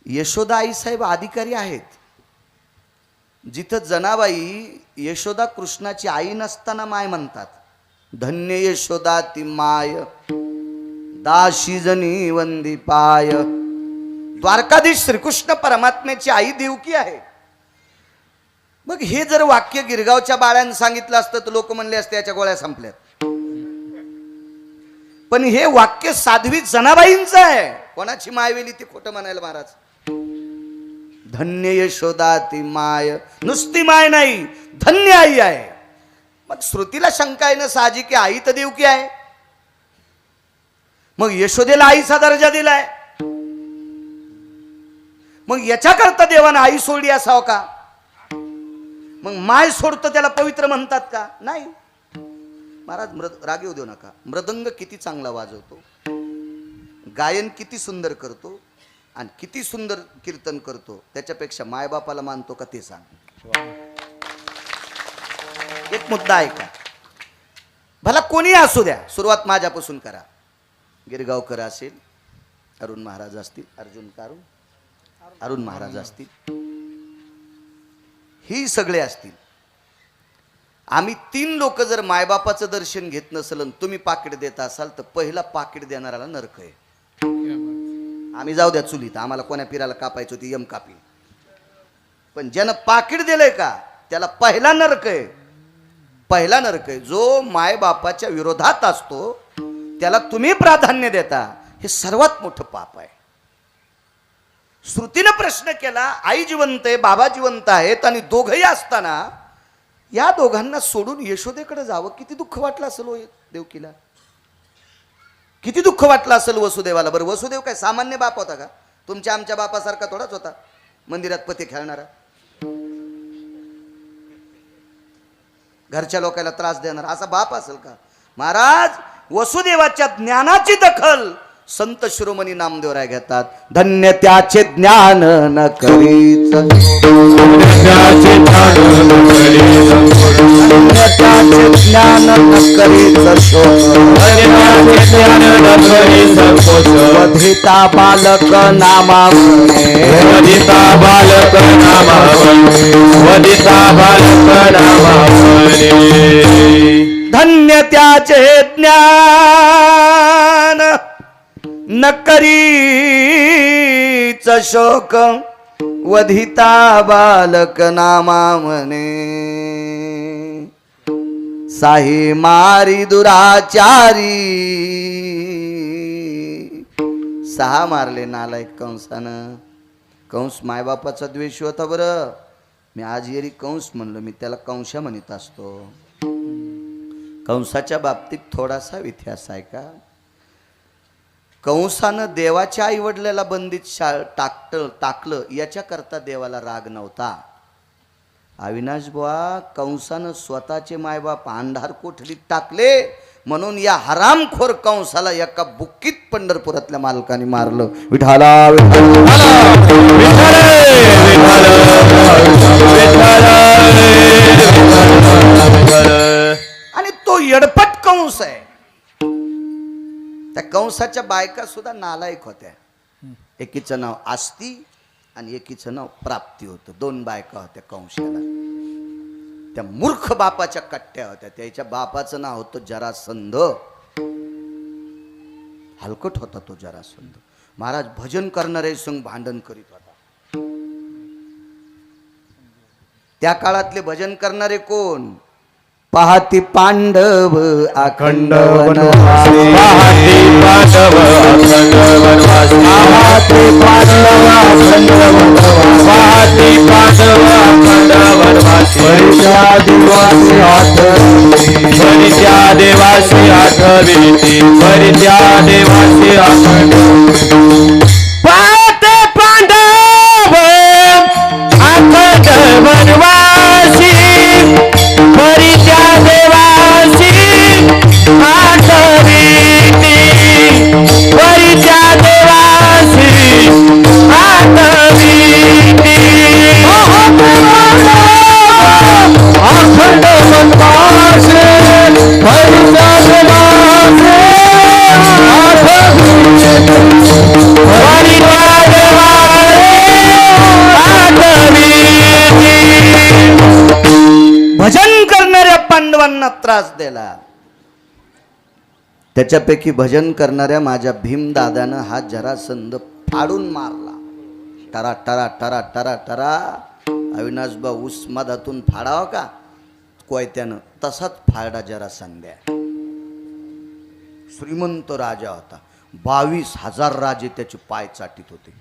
यशोदा आई साहेब अधिकारी आहेत. जिथं जनाबाई यशोदा कृष्णाची आई नसताना माय म्हणतात, धन्य यशोदा ती माय दाशी जनी वंदी पाय. द्वारकाधीश श्रीकृष्ण परमात्म्याची आई देवकी आहे. मग हे जर वाक्य गिरगावच्या बाळांनी सांगितलं असतं तर लोक म्हणले असते याच्या गोळ्या संपल्यात. पण हे वाक्य साध्वी जनाबाईंचं आहे. कोणाची मायवेली ती खोटं म्हणायला महाराज. धन्य यशोदा ती माय, नुसती माय नाही धन्य आई आहे. मग श्रुतीला शंका आहे ना साहजिक की आई तर देवकी आहे. मग यशोदेला आईचा दर्जा दिलाय. मग याच्याकरता देवानं आई सोडली असावं का? मग माय सोडतो त्याला पवित्र म्हणतात का? नाही. महाराज राग येऊ देऊ नका. मृदंग किती चांगला वाजवतो, गायन किती सुंदर करतो आणि किती सुंदर कीर्तन करतो, त्याच्यापेक्षा मायबापाला मानतो का ते सांग. एक मुद्दा आहे का? भला कोणी असू द्या, सुरुवात माझ्यापासून करा. गिरगावकर असेल, अरुण महाराज असतील, अरुण महाराज असतील, ही सगळे असतील. आम्ही 3 लोक जर मायबापाचं दर्शन घेत नसल तुम्ही पाकिट देत असाल तर पहिला पाकिट देणाऱ्याला नरक आहे. आम्ही जाऊ द्या चुलीत, आम्हाला कोण्या पिराला कापायची होती यम कापी. पण ज्यानं पाकिट दिलंय का त्याला पहिला नरक आहे. पहिला नरक आहे. जो मायबापाच्या विरोधात असतो त्याला तुम्ही प्राधान्य देता, हे सर्वात मोठं पाप आहे. श्रुतीनं प्रश्न केला, आई जिवंत आहे, बाबा जिवंत आहेत आणि दोघंही असताना या दोघांना सोडून यशोदेकडे जावं. किती दुःख वाटलं असेल हो देवकीला, किती दुःख वाटलं असेल वसुदेवाला. बरं वसुदेव काय सामान्य बाप होता का? तुमच्या आमच्या बापासारखा थोडाच होता मंदिरात पते खेळणारा, घरच्या लोकांना त्रास देणारा असा बाप असेल का? महाराज वसुदेवाच्या ज्ञानाची दखल संत शिरोमणी नामदेवराय घेतात. धन्य त्याचे ज्ञान न करीत, धन्य त्याचे ज्ञान न करीत शोक, वधिता बालक नामावणे, वधिता बालक नामावणे, वधिता बालक नामावणे. धन्य त्याचे ज्ञान न करीच शोक, वधिता बालक नामावणे. साही मारी दुराचारी, 6 मारले नालायक कंसानं. कंस मायबापाचा द्वेष होता. बरं मी आज येरी कंस म्हणलो, मी त्याला कंसा म्हणत असतो. कंसाच्या बाबतीत थोडासा इतिहास आहे का? कंसानं देवाच्या आईवडिलाला बंदीत टाकलं याच्याकरता देवाला राग नव्हता. अविनाश बुवा, कंसानं स्वतःचे मायबाप अंधार कोठडीत टाकले म्हणून या हरामखोर कंसाला एका बुक्कीत पंढरपुरातल्या मालकाने मारलं. विठाला आणि तो येडपट कंस आहे. त्या कंसाच्या बायका सुद्धा नालायक होत्या. एकीचं नाव आस्ती आणि एकीचं नाव प्राप्ती होतं. 2 बायका होत्या कंसाला. त्या मूर्ख बापाच्या कट्ट्या होत्या. त्याच्या बापाचं नाव होतं जरासंध. हलकट होता तो जरासंध. महाराज भजन करणारे संग भांडण करीत होता. त्या काळातले भजन करणारे कोण? पाहती पांडव अखंड वनवासी, पाहती पांडव अखंड वनवासी, पाहती पांडव अखंड वनवासी, पाहती पांडव अखंड वनवासी. परित्या देवासी आठविती, परित्या देवासी आठविती, परित्या देवासी आठविती. पाहते पांडव अखंड वनवासी, परित्या देवासी आठविती, परित्या देवासी आठविती. अखंड वनवासी, परित्या देवासी आठविती, त्रास दिला. त्याच्यापैकी भजन करणाऱ्या माझ्या भीमदादानं हा जरासंध फाडून मारला. टरा टरा टरा टरा टरा. अविनाशबा ऊस मधातून फाडावा का कोयत्यानं, तसाच फाडा जरासंध्या. श्रीमंत राजा होता. 22,000 राजे त्याचे पाय चाटीत होते.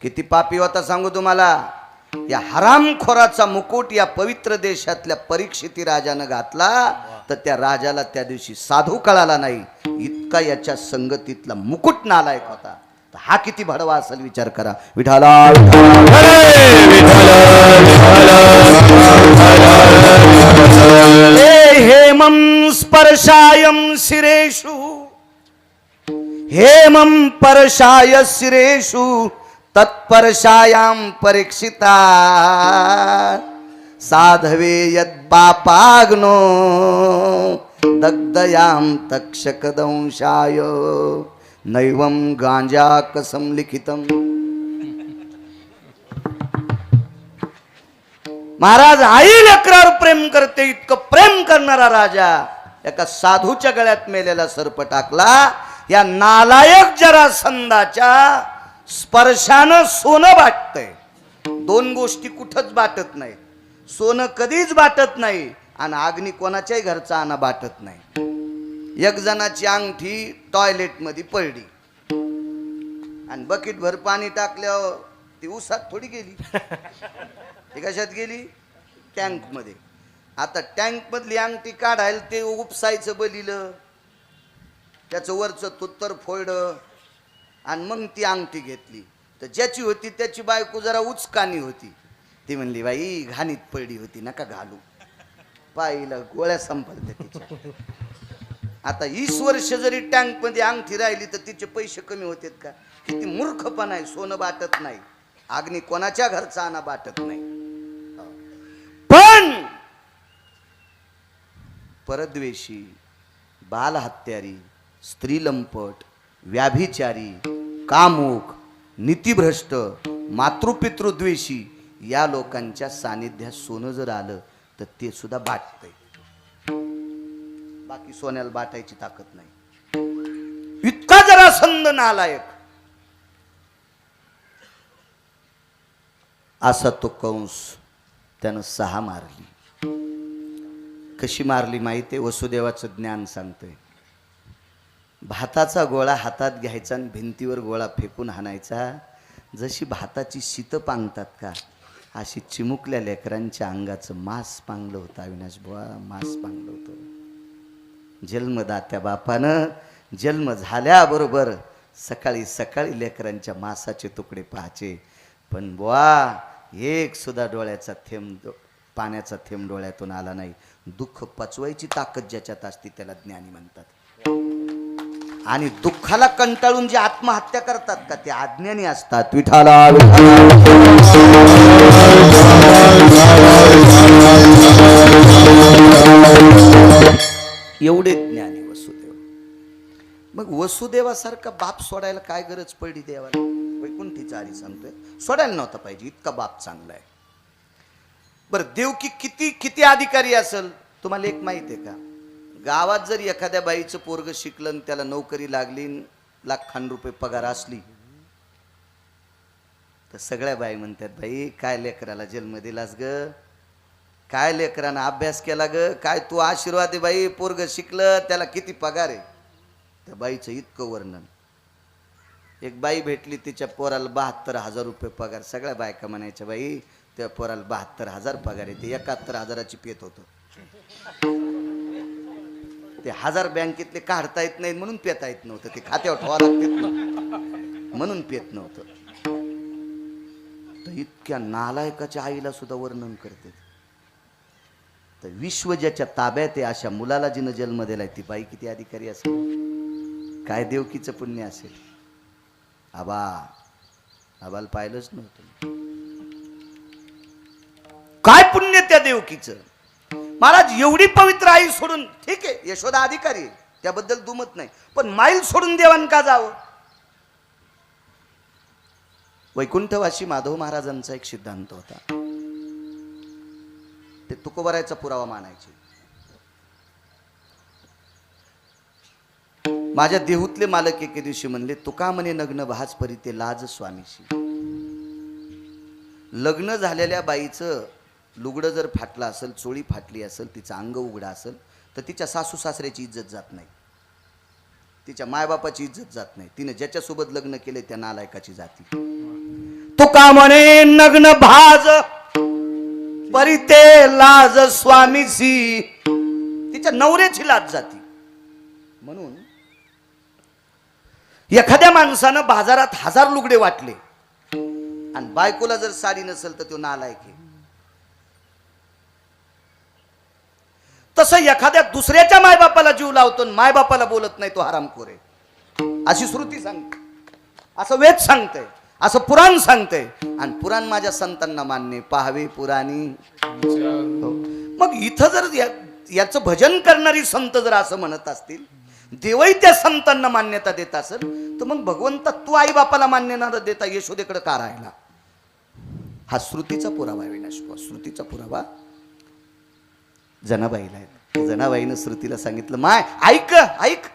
किती पापी होता सांगू तुम्हाला. या हरामखोराचा मुकुट या पवित्र देशातल्या परीक्षिती राजानं घातला तर त्या राजाला त्या दिवशी साधू कळाला नाही. इतका याच्या संगतीतला मुकुट नालायक होता. तर हा किती भडवा असेल विचार करा. विठाला हेमं स्पर्शायं शिरेषु, हेमं पर्शाय शिरेषु तत्पर्शायां परीक्षिता. साधवे यद्बापाग्नो दग्धयां तक्षकदंशाय नैवं गांजाकसं लिखितम्. महाराज आई लेकरावर प्रेम करते इतकं प्रेम करणारा राजा एका साधूच्या गळ्यात मेलेला सर्प टाकला. या नालायक जरासंधाच्या स्पर्शानं सोनं बाटतंय. दोन गोष्टी कुठंच बाटत नाही. सोनं कधीच बाटत नाही आणि अग्नी कोणाच्याही घरचा आणा बाटत नाही. एक जणाची अंगठी टॉयलेट मध्ये पडली आणि बकेट भर पाणी टाकल्यावर ती उसात थोडी गेली. ती कशात गेली? टँक मध्ये. आता टँक मधली अंगठी काढायला ते उपसायचं बलिलं, त्याचं वरचं तुत्तर फोडलं आणि मग ती अंगठी घेतली. तर ज्याची होती त्याची बायको जरा उचकानी होती. ती म्हणली बाई घाणीत पडली होती नका घालू. पाईला गोळ्या संपलत्या तिच्या. आता 20 वर्ष जरी टँक मध्ये अंगठी राहिली तर तिचे पैसे कमी होतेत का? किती मूर्खपणा आहे. सोनं बाटत नाही. अग्नी कोणाच्या घरचा आणा बाटत नाही. पण परद्वेषी, बालहत्यारी, स्त्रीलंपट, व्याभिचारी, कामुक, नीतिभ्रष्ट, मातृपितृद्वेषी या लोकांच्या सानिध्यात सोनं जर आलं तर ते सुद्धा बाटतंय. बाकी सोन्याला बाटायची ताकद नाही. इतका जरासंध नालायक. असा तो कंस त्यानं 6 मारली. कशी मारली माहिती आहे? वसुदेवाचं ज्ञान सांगतोय. भाताचा गोळा हातात घ्यायचा आणि भिंतीवर गोळा फेकून हाणायचा. जशी भाताची शीतं पांगतात का अशी चिमुकल्या लेकरांच्या अंगाचं मांस पांगलं होतं. अविनाश बुवा मांस पांगलं होतं. जन्मदात्या बापानं जन्म झाल्याबरोबर सकाळी सकाळी लेकरांच्या मांसाचे तुकडे पाहायचे. पण बुवा एक सुद्धा डोळ्याचा थेंब, पाण्याचा थेंब डोळ्यातून आला नाही. दुःख पचवायची ताकद ज्याच्यात असते त्याला ज्ञानी म्हणतात. आणि दुःखाला कंटाळून जे आत्महत्या करतात का ते अज्ञानी असतात. विठाला एवढे ज्ञानी वसुदेव. मग वसुदेवासारखा बाप सोडायला काय गरज पडली देवाला? वैकुंठीचा आरी सांगतोय सोडायला नव्हता पाहिजे. इतका बाप चांगला आहे. बरं देवकी किती किती अधिकारी असेल तुम्हाला एक माहित आहे का? गावात जर एखाद्या बाईचं पोरग शिकलं आणि त्याला नोकरी लागली, लाखां रुपये पगार असली तर सगळ्या बाई म्हणतात बाई काय लेकराला जन्म दिलास ग, काय लेकरानं अभ्यास केला ग, काय तू आशीर्वाद आहे बाई. पोरग शिकलं त्याला किती पगार आहे. त्या बाईचं इतकं वर्णन. एक बाई भेटली तिच्या पोराला 72,000 रुपये पगार. सगळ्या बायका म्हणायच्या बाई त्या पोराला 72,000 पगार आहे. ते 71,000ची पेत होतं. ते 1000 बँकेतले काढता येत नाहीत म्हणून पेता येत नव्हतं. ते खात्यावर ठेवा लागते म्हणून पेत नव्हतं. तर इतक्या नालायकाच्या आईला सुद्धा वर्णन करते. तर विश्व ज्याच्या ताब्यात आहे अशा मुलाला जिनं जन्म दिलाय ती बाई किती अधिकारी असेल, काय देवकीचं पुण्य असेल. आबाला पाहिलंच नव्हतं. काय पुण्य त्या देवकीचं. महाराज एवढी पवित्र आई सोडून, ठीक आहे यशोदा अधिकारी आहे त्याबद्दल दुमत नाही, पण माईल सोडून देवान का जावं? वैकुंठवासी माधव महाराजांचा एक सिद्धांत होता. ते तुकोबारायचा पुरावा मानायचे. माझ्या देहूतले मालक एके दिवशी म्हणले, तुका म्हणे नग्न भाज परी ते लाज स्वामीशी. लग्न झालेल्या बाईचं लुगडं जर फाटलं असेल, चोळी फाटली असेल, तिचं अंग उघडं असेल, तर तिच्या सासू सासऱ्याची इज्जत जात नाही, तिच्या मायबापाची इज्जत जात नाही. तिने ज्याच्यासोबत लग्न केले त्या नालायकाची जाती. तुका म्हणे नग्न भाज परी ते लाज स्वामीशी, तिच्या नवऱ्याची लाज जाती. म्हणून एखाद्या माणसानं बाजारात 1000 लुगडे वाटले आणि बायकोला जर साडी नसेल तर तो नालायक आहे. तसं एखाद्या दुसऱ्याच्या मायबापाला जीव लावतो, मायबापाला बोलत नाही, तो हरामखोर आहे. अशी श्रुती सांगते, असं वेद सांगते, असं पुराण सांगते. आणि पुराण माझ्या संतांना मान्य, पाहावे पुराणी. मग इथं जर याचं भजन करणारी संत जर असं म्हणत असतील, देवही त्या संतांना मान्यता देत असेल, तर मग भगवंता तू आई बापाला मान्यता देता यशोदेकडे का राहिला? हा श्रुतीचा पुरावा आहे विनाश. श्रुतीचा पुरावा जनाबाईला आहे. जनाबाईनं श्रुतीला सांगितलं, माय ऐक ऐक,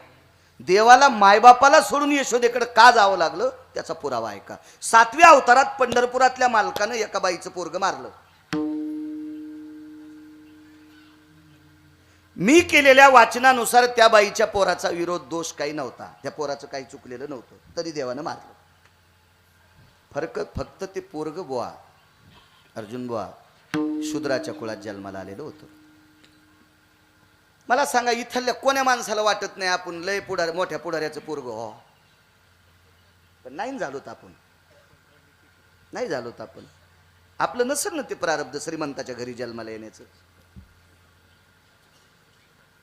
देवाला मायबापाला सोडून यशोदेकडे का जावं लागलं त्याचा पुरावा ऐका. 7व्या अवतारात पंढरपुरातल्या मालकानं एका बाईचं पोरग मारलं. मी केलेल्या वाचनानुसार त्या बाईच्या पोराचा विरोध दोष काही नव्हता, त्या पोराचं काही चुकलेलं नव्हतं, तरी देवानं मारलं. फक्त ते पोरग बुवा, अर्जुन बुवा, शूद्राच्या कुळात जन्माला आलेलं होतं. मला सांगा, इथल्या कोण्या माणसाला वाटत नाही आपण लय मोठ्या पुढाऱ्याचं पोरग हो? पण नाही झालोत आपण, नाही झालोत आपण. आपलं नसेल ना ते प्रारब्ध श्रीमंताच्या घरी जन्माला येण्याचं.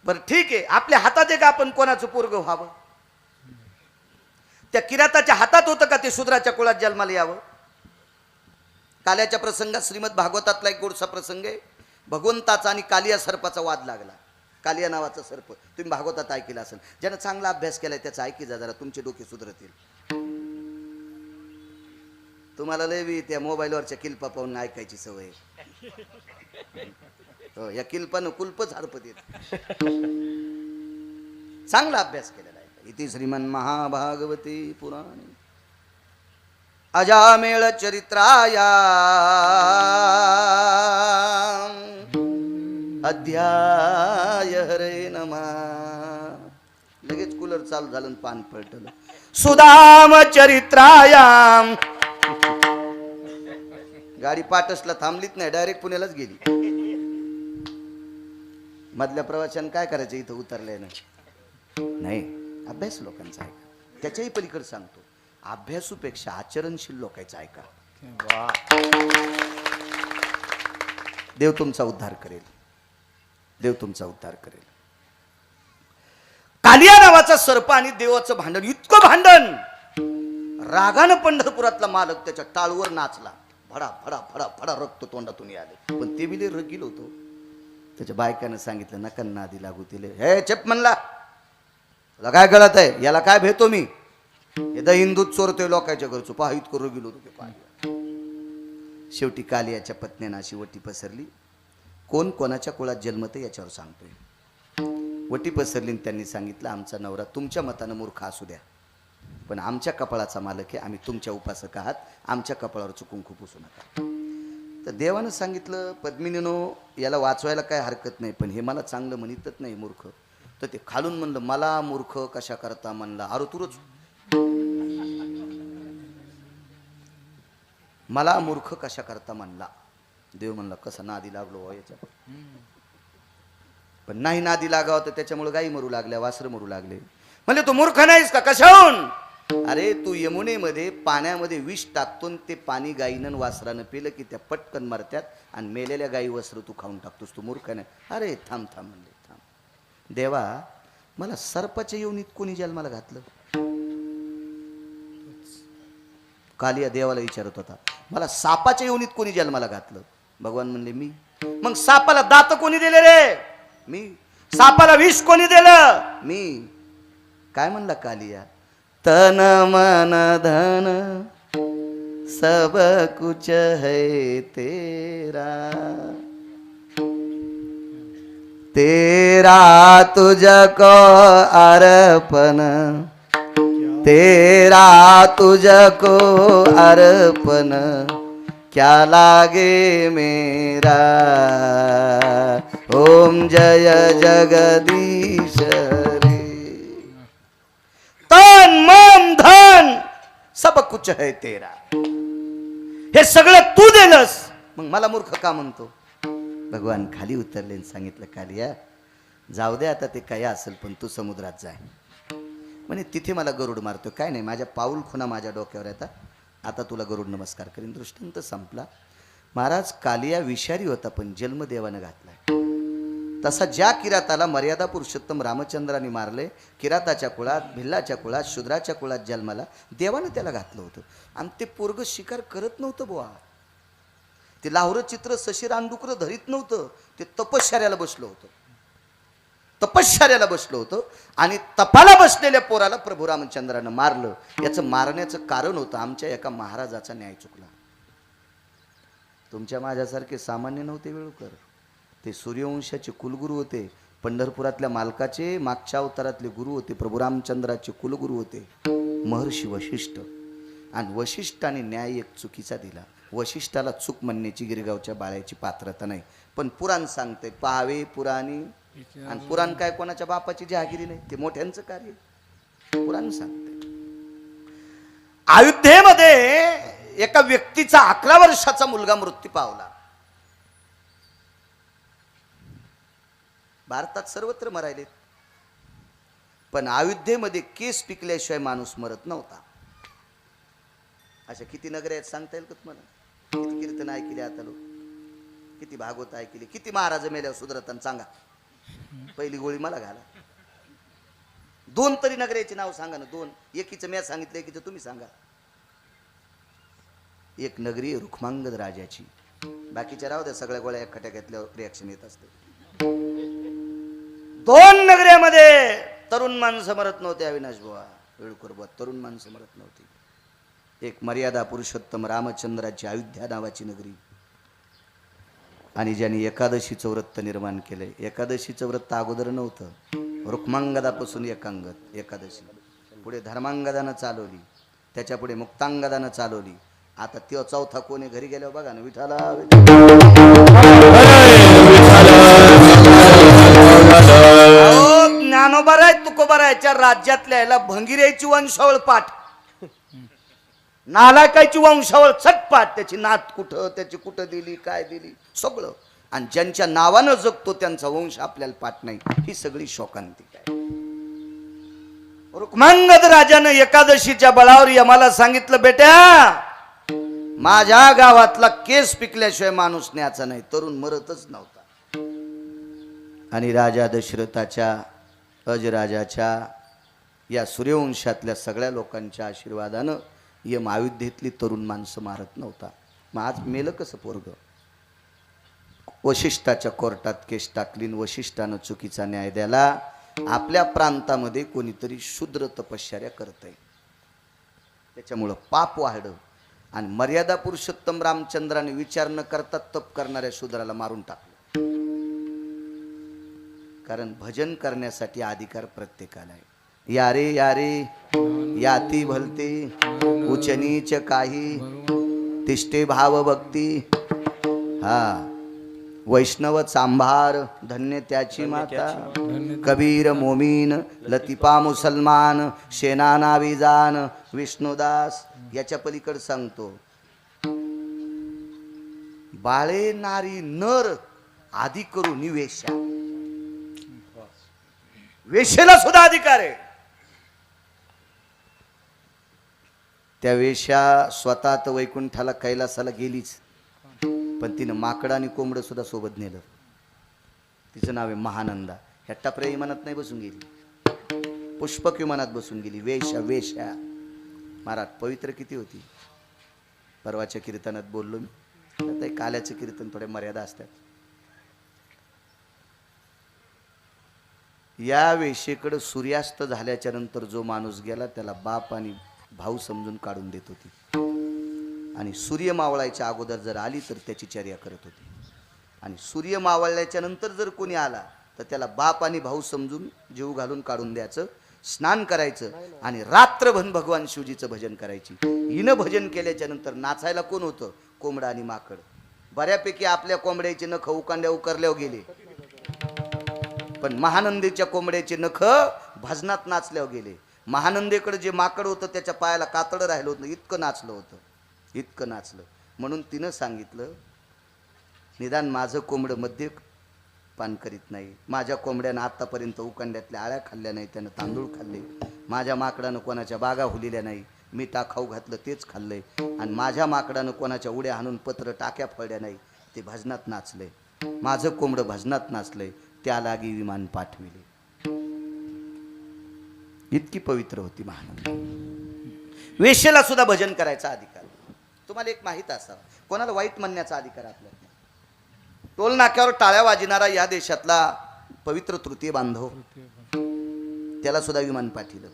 बरं ठीक आहे, आपल्या हातात आहे का आपण कोणाचं पोरग व्हावं? त्या किराताच्या हातात होतं का ते शूद्राच्या कुळात जन्माला यावं? काल्याच्या प्रसंगात श्रीमद भागवतातला एक गोडसा प्रसंग आहे. भगवंताचा आणि कालिया सर्पाचा वाद लागला. कालिया नावाचा सर्प तुम्ही भागवतात ऐकलं असेल. ज्यानं चांगला अभ्यास केलाय त्याचा ऐकी जा जरा, तुमचे डोके सुधरतील. तुम्हाला लय त्या मोबाईलवरच्या किल्पा पाहून ऐकायची सवय. हो, या किल्पानं कुल्पच हडपत येत. चांगला अभ्यास केलेला आहे. इति श्रीमन महाभागवते पुराणे अजामेळ चरित्राया अध्याय हरे नमा. लगेच कूलर चालू झालं, पान पलटलं. सुदाम चरित्रायाम. गाडी पाटसला थांबलीच नाही, डायरेक्ट पुण्यालाच गेली. मधल्या प्रवाशानं काय करायचं इथं उतरल्यानं? नाही, अभ्यास लोकांचा ऐका. त्याच्याही पलीकडे सांगतो, अभ्यासूपेक्षा आचरणशील लोकांचा ऐका. देव तुमचा उद्धार करेल, देव तुमचा उद्धार करेल. कालिया नावाचा सर्प आणि देवाचं भांडण, इतकं भांडण, रागानं पंढरपुरातला मालक त्याच्या टाळूवर नाचला. फडा फडा फडा फडा रक्त तोंडातून आले. पण ते बिले रगील होतो. त्याच्या बायकानं सांगितलं, नका नादी लागू तिले. हे चेप म्हणला, तुला काय कळत आहे? याला काय भेटतो मी? एकदा हिंदूत चोरतोय लोकांच्या घरचो, पहा इतकं रगील होतो ते पाहिजे. शेवटी कालियाच्या पत्नीनं अशी वटी पसरली. कोण कोणाच्या कुळात जन्मते याच्यावर सांगतोय. वटी पसरली, त्यांनी सांगितलं, आमचा नवरा तुमच्या मतानं मूर्ख असू द्या, पण आमच्या कपाळाचा मालक आहे, आम्ही तुमच्या उपासक आहात, आमच्या कपाळावर चुकून खूप पुसू नका. तर देवानं सांगितलं, पद्मिनीनो याला वाचवायला काय हरकत नाही, पण हे मला चांगलं म्हणतच नाही मूर्ख. तर ते खालून म्हणलं, मला मूर्ख कशा करता म्हणला. अरे तुरच, मला मूर्ख कशा करता म्हणला. देव म्हणला, कसा नादी लागलो याच्या. पण नाही नादी लागावं तर त्याच्यामुळे गाई मरू लागल्या, वासरं मरू लागले. म्हणजे तू मूर्ख नाहीस का? कशाहून? अरे तू यमुनेमध्ये पाण्यामध्ये विष टाकतून ते पाणी गाईनं वासरानं पिलं की त्या पटकन मरत्यात आणि मेलेल्या गाई वस्त्र तू खाऊन टाकतोस, तू मूर्ख नाही. अरे थांब थांब म्हणले, थांब. देवा, मला सर्पाच्या योनीत कोणी जन्माला घातलं? कालिया देवाला विचारत होता, मला सापाच्या योनीत कोणी जन्माला घातलं? भगवान म्हणले, मी. मग सापाला दात कोणी दिले रे? मी. सापाला विष कोणी दिलं? मी. काय म्हणला कालिया? तन मन धन सब कुछ है तेरा. तेरा तुझको अर्पण, तेरा तुझको अर्पण, क्या लागे मेरा, ओम जय जगदीश रे। तन मन धन सब कुछ है तेरा, हे सगळं तू दिलंस, मग मला मूर्ख का म्हणतो? भगवान खाली उतरले आणि सांगितलं, कालिया जाऊ दे आता, ते काय असेल, पण तू समुद्रात जाय. म्हणे तिथे मला गरुड मारतो, काय नाही, माझ्या पाऊल खुणा माझ्या डोक्यावर येतात, आता तुला गरुड नमस्कार करीन. दृष्टांत संपला. महाराज कालिया विषारी होता, पण जन्मदेवानं घातलाय. तसा ज्या किराताला मर्यादा पुरुषोत्तम रामचंद्राने मारले, किराताच्या कुळात, भिल्लाच्या कुळात, शूद्राच्या कुळात जन्माला देवानं त्याला घातलं होतं. आणि ते पोरग शिकार करत नव्हतं बुवा, ते लाहोर चित्र शशी रानडुकर धरीत नव्हतं, ते तपश्चर्याला बसलं होतं, तपश्चर्याला बसलं होतं. आणि तपाला बसलेल्या पोराला प्रभू रामचंद्रानं मारलं. याचं मारण्याचं कारण होतं, आमच्या एका महाराजाचा न्याय चुकला. तुमच्या माझ्यासारखे सामान्य नव्हते वेळुकर, ते सूर्यवंशाचे कुलगुरू होते, पंढरपुरातल्या मालकाचे मागच्या अवतारातले गुरु होते, प्रभू रामचंद्राचे कुलगुरू होते महर्षी वशिष्ठ. आणि वशिष्ठाने न्याय एक चुकीचा दिला. वशिष्ठाला चूक म्हणण्याची गिरगावच्या बाळ्याची पात्रता नाही, पण पुराण सांगते, पाहावे पुराणी. आणि पुराण काय कोणाच्या बापाची जहागिरी नाही, ते मोठ्यांचं कार्य. पुराण सांगते, अयोध्येमध्ये एका व्यक्तीचा 11 वर्षाचा मुलगा मृत्यू पावला. भारतात सर्वत्र मरायलेत, पण अयोध्येमध्ये केस पिकल्याशिवाय माणूस मरत नव्हता. अशा किती नगर आहेत सांगता येईल का तुम्हाला? किती कीर्तन ऐकले आता लोक, किती भागवत ऐकले, किती महाराज मेल्यावर सुधरताना सांगा. पहिली गोळी मला घाला. 2 तरी नगराची नाव सांगा ना, 2. एकीचं मी सांगितलं, एकीचं तुम्ही सांगा. एक नगरी रुक्मांगद राजाची, बाकीच्या राहू द्या, सगळ्या गोळ्या एक खट्या घेतल्यावर रिॲक्शन येत असते. 2 नगऱ्यामध्ये तरुण माणसं मरत नव्हते. अविनाश बुवा, वेळुकर बुवा, तरुण माणसं मरत नव्हती. एक मर्यादा पुरुषोत्तम रामचंद्राची अयोध्या नावाची नगरी, आणि ज्यांनी एकादशीचं व्रत निर्माण केलंय. एकादशीचं व्रत अगोदर नव्हतं, रुक्मांगदापासून एकादशी, पुढे धर्मांगदानं चालवली, त्याच्या पुढे मुक्तांगदानं चालवली. आता तो चौथा कोणी घरी गेल्यावर बघा ना, विठाला ज्ञानोबा राय तुकोबा रायच्या राज्यातल्या याला भंगिऱ्याची वंशावळ पाठ, नालायकाची वंशावळ चटपाट, त्याची नात कुठं, त्याची कुठं दिली, काय दिली, सगळं. आणि ज्यांच्या नावानं जगतो त्यांचा वंश आपल्याला पाठ नाही, ही सगळी शोकांतिक आहे. रुक्मांगद राजानं एकादशीच्या बळावर यमाला सांगितलं, बेटा माझ्या गावातला केस पिकल्याशिवाय माणूस न्यायचा नाही. तरुण मरतच नव्हता. आणि राजा दशरथाच्या, अजराजाच्या, या सूर्यवंशातल्या सगळ्या लोकांच्या आशीर्वादानं यम अयोध्येतली तरुण माणसं मारत नव्हता. मग आज मेलं कसं पोरग? वशिष्ठाच्या कोर्टात केस टाकली, वशिष्ठानं चुकीचा न्याय द्याला. आपल्या प्रांतामध्ये कोणीतरी शूद्र तपश्चर्या करतंय, त्याच्यामुळं पाप वाढलं. आणि मर्यादा पुरुषोत्तम रामचंद्राने विचार न करता तप करणाऱ्या शूद्राला मारून टाकलं. कारण भजन करण्यासाठी अधिकार प्रत्येकाला आहे. यारे यारे याती भलते, उच नीच काही, तिष्ठे भाव भक्ती. हा वैष्णव चांभार, धन्य त्याची माता. कबीर मोमीन, लतिफा मुसलमान, शेनाना विजान, विष्णुदास. याच्या पलीकडे सांगतो, बाळे नारी नर आधी करू निवेशा. वेशेला सुद्धा अधिकार आहे. त्या वेश्या स्वतः तर वैकुंठाला कैलासाला गेलीच, पण तिनं माकड आणि कोंबड सुद्धा सोबत नेलं. तिचं नाव आहे महानंदा. ह्या टपऱ्या विमानात नाही बसून गेली, पुष्पक विमानात बसून गेली. वेश्या वेश्या. महाराज पवित्र किती होती. परवाच्या कीर्तनात बोललो मी. आता काल्याचं कीर्तन थोड्या मर्यादा असतात. या वेशेकडे सूर्यास्त झाल्याच्या नंतर जो माणूस गेला त्याला बाप आणि भाऊ समजून काढून देत होती. आणि सूर्य मावळायच्या अगोदर जर आली तर त्याची चर्या करत होती. आणि सूर्य मावळल्याच्या नंतर जर कोणी आला तर त्याला बाप आणि भाऊ समजून जीव घालून काढून द्यायचं, स्नान करायचं आणि रात्रभर भगवान शिवजीचं भजन करायची. हिनं भजन केल्याच्या नंतर नाचायला कोण होतं? कोंबडा आणि माकड. बऱ्यापैकी आपल्या कोंबड्याचे नख उकांड्या उकरल्यावर गेले, पण महानंदीच्या कोंबड्याचे नख भजनात नाचल्यावर गेले. महानंदेकडे जे माकड होतं त्याच्या पायाला कातडं राहिलं होतं, इतकं नाचलं होतं, इतकं नाचलं. म्हणून तिनं सांगितलं, निदान माझं कोंबडं मध्ये पान करीत नाही. माझ्या कोंबड्यानं आत्तापर्यंत उकांड्यातल्या आळ्या खाल्ल्या नाही, त्यानं तांदूळ खाल्ले. माझ्या माकडानं कोणाच्या बागा हुलिल्या नाही, मी टाकाऊ घातलं तेच खाल्लंय. आणि माझ्या माकडानं कोणाच्या उड्या हाणून पत्र टाक्या फोडल्या नाही, ते भजनात नाचलंय. माझं कोंबडं भजनात नाचलंय, त्या लागी विमान पाठविले. इतकी पवित्र होती महानंद. वेश्येला सुद्धा भजन करायचा अधिकार. तुम्हाला एक माहित असावं, कोणाला वाईट म्हणण्याचा अधिकार आपल्याला. टोल नाक्यावर टाळ्या वाजणारा या देशातला पवित्र तृतीय बांधव, त्याला सुद्धा विमान पाठवलं.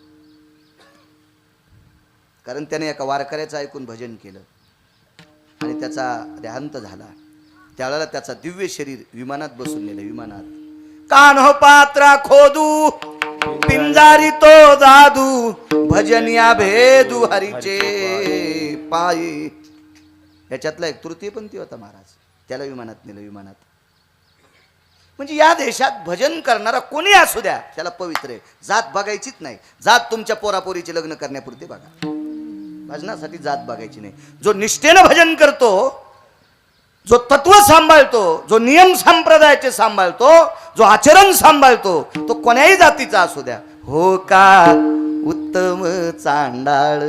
कारण त्याने एका वारकऱ्याचं ऐकून भजन केलं आणि त्याचा देहांत झाला. त्यावेळेला त्याचा दिव्य शरीर विमानात बसून नेलं. विमानात कान्हो पात्रा खोदू पिंजारी तो जादू भजनिया भेदू हरीचे पायी. याच्यातला एक तृतीयपंथी होता महाराज, त्याला विमानात नेलं. विमानात म्हणजे या देशात भजन करणारा कोणी असू द्या, त्याला पवित्र आहे. जात बघायचीच नाही. जात तुमच्या पोरापोरीचे लग्न करण्यापुरते बघा, भजनासाठी जात बघायची नाही. जो निष्ठेनं भजन करतो, जो तत्व सांभाळतो, जो नियम संप्रदायाचे सांभाळतो, जो आचरण सांभाळतो, तो कोण्याही जातीचा असू द्या. हो का उत्तम चांडाळ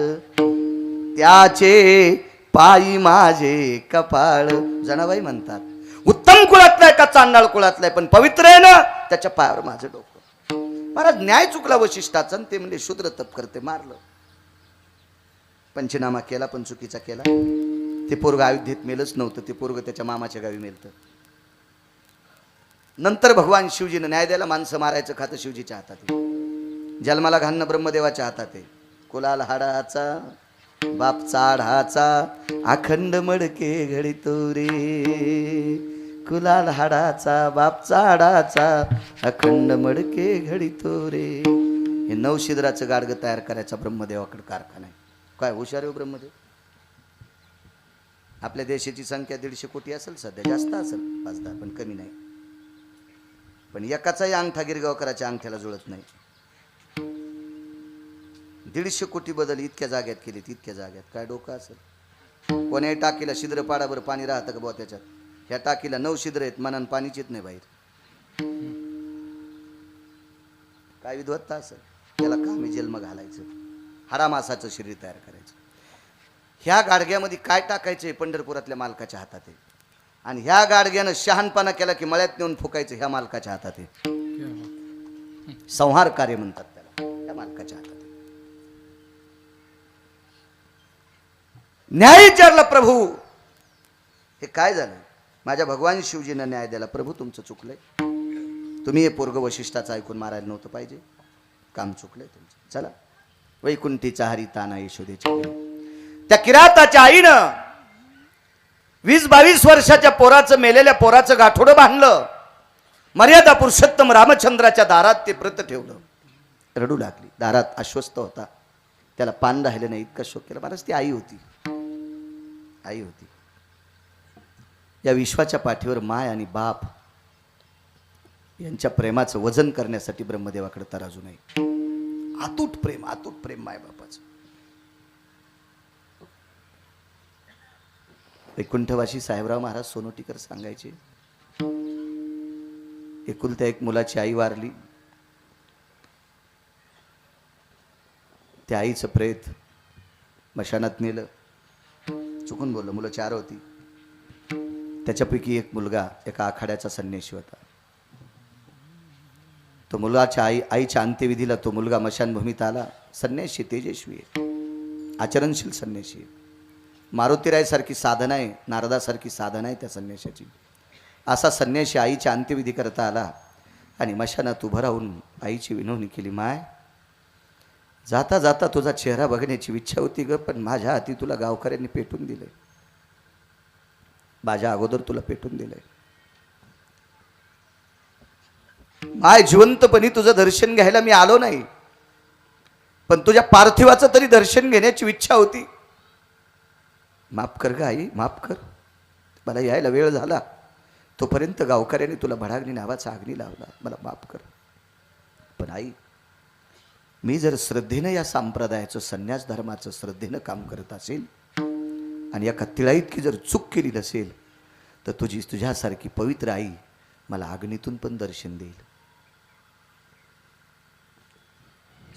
त्याचे पायी माझे कपाळ. जनाबाई म्हणतात, उत्तम कुळातला आहे का चांडाळ कुळातला आहे, पण पवित्र आहे ना, त्याच्या पायावर माझं डोकं. महाराज न्याय चुकला वशिष्ठाचा, ते म्हणजे शूद्र तप करते, मारलं. पंचनामा केला पण चुकीचा केला. ते पोरग अयोध्येत मेलच नव्हतं, ते पोरग त्याच्या मामाच्या गावी मेलतं. नंतर भगवान शिवजीनं न्याय द्यायला, माणसं मारायचं खातं शिवजीच्या हातात आहे, जन्माला घालणं ब्रह्मदेवाच्या हातात आहे. कुलाल हाडाचा बाप चाढाचा अखंड मडके घडितो रे, कुलाल हाडाचा बाप चाढाचा अखंड मडके घडितो रे. हे नवशिद्राचं गाडगं तयार करायचा ब्रह्मदेवाकडे कारखाना आहे. काय हुशार आहे ब्रह्मदेव. आपल्या देशाची संख्या 150 कोटी असेल सध्या, जास्त असेल 5-10, पण कमी नाही. पण एकाचाही अंगठा गिरगावकराच्या अंगठ्याला जुळत नाही. 150 कोटी बदल इतक्या जाग्यात केलीत, इतक्या जाग्यात. काय डोकं असेल. कोण्याही टाकीला छिद्र पाडाभर पाणी राहतं का बुवा त्याच्यात. ह्या टाकीला 9 छिद्र आहेत, मनान पाणीच येत नाही बाहेर. काय विद्वत्ता असेल. त्याला कामी जन्म घालायचं, हाडामासाचं शरीर तयार करायचं. ह्या गाडग्यामध्ये काय टाकायचं हे पंढरपुरातल्या मालकाच्या हातात आहे. आणि ह्या गाडग्यानं शहाणपणा केला की मळ्यात नेऊन फुकायचं ह्या मालकाच्या हातात आहे. संहार कार्य म्हणतात त्याला, ह्या मालकाच्या हातात आहे. न्याय विचारला, प्रभू हे काय झालं. माझ्या भगवान शिवजीनं न्याय द्याला, प्रभू तुमचं चुकलंय, तुम्ही हे पोरग वशिष्ठाचं ऐकून मारायला नव्हतं पाहिजे, काम चुकलंय तुमचं. चला वैकुंठीचा हरी ताना यशोदेच्या घरी. त्या किराताच्या आईनं 20-22 वर्षाच्या पोराचं, मेलेल्या पोराचं गाठोडं बांधलं. मर्यादा पुरुषोत्तम रामचंद्राच्या दारात ते व्रत ठेवलं. रडू लागली. दारात अस्वस्थ होता, त्याला पान राहिलं नाही, इतका शोक केला. महाराज ती आई होती, आई होती. या विश्वाच्या पाठीवर माय आणि बाप यांच्या प्रेमाचं वजन करण्यासाठी ब्रह्मदेवाकडे तराजू नाही. अतूट प्रेम, अतूट प्रेम माय बापाचं. वैकुंठवासी साहेबराव महाराज सोनोटीकर सांगायचे, एकुलत्या एक मुलाची आई वारली. त्या आईचं प्रेत मशानात नेलं. चुकून बोललो, मुलं 4 होती. त्याच्यापैकी एक मुलगा एका आखाड्याचा संन्यासी होता. तो मुलाच्या आईच्या अंत्यविधीला तो मुलगा मशानभूमीत आला. संन्यासी, तेजस्वी आहे, आचरणशील संन्यासी आहे. मारुतीरायसारखी साधना आहे, नारदासारखी साधना आहे त्या संन्याशाची. असा संन्यासी आईच्या अंत्यविधी करता आला आणि मशानात उभं राहून आईची विनवणी केली. माय, जाता जाता तुझा चेहरा बघण्याची इच्छा होती ग, पण माझ्या हाती तुला गावकऱ्यांनी पेटून दिलंय, माझ्या अगोदर तुला पेटून दिलंय. माय जिवंतपणी तुझं दर्शन घ्यायला मी आलो नाही, पण तुझ्या पार्थिवाचं तरी दर्शन घेण्याची इच्छा होती. माफ कर ग आई, माफ कर. मला यायला वेळ झाला, तोपर्यंत गावकऱ्याने तुला भडाग्नी नावाचा अग्नी लावला. मला माफ कर. पण आई, मी जर श्रद्धेनं या संप्रदायाचं, संन्यास धर्माचं श्रद्धेनं काम करत असेल आणि एका तिळा इतकी जर चूक केली नसेल, तर तुझ्यासारखी पवित्र आई मला अग्नीतून पण दर्शन देईल.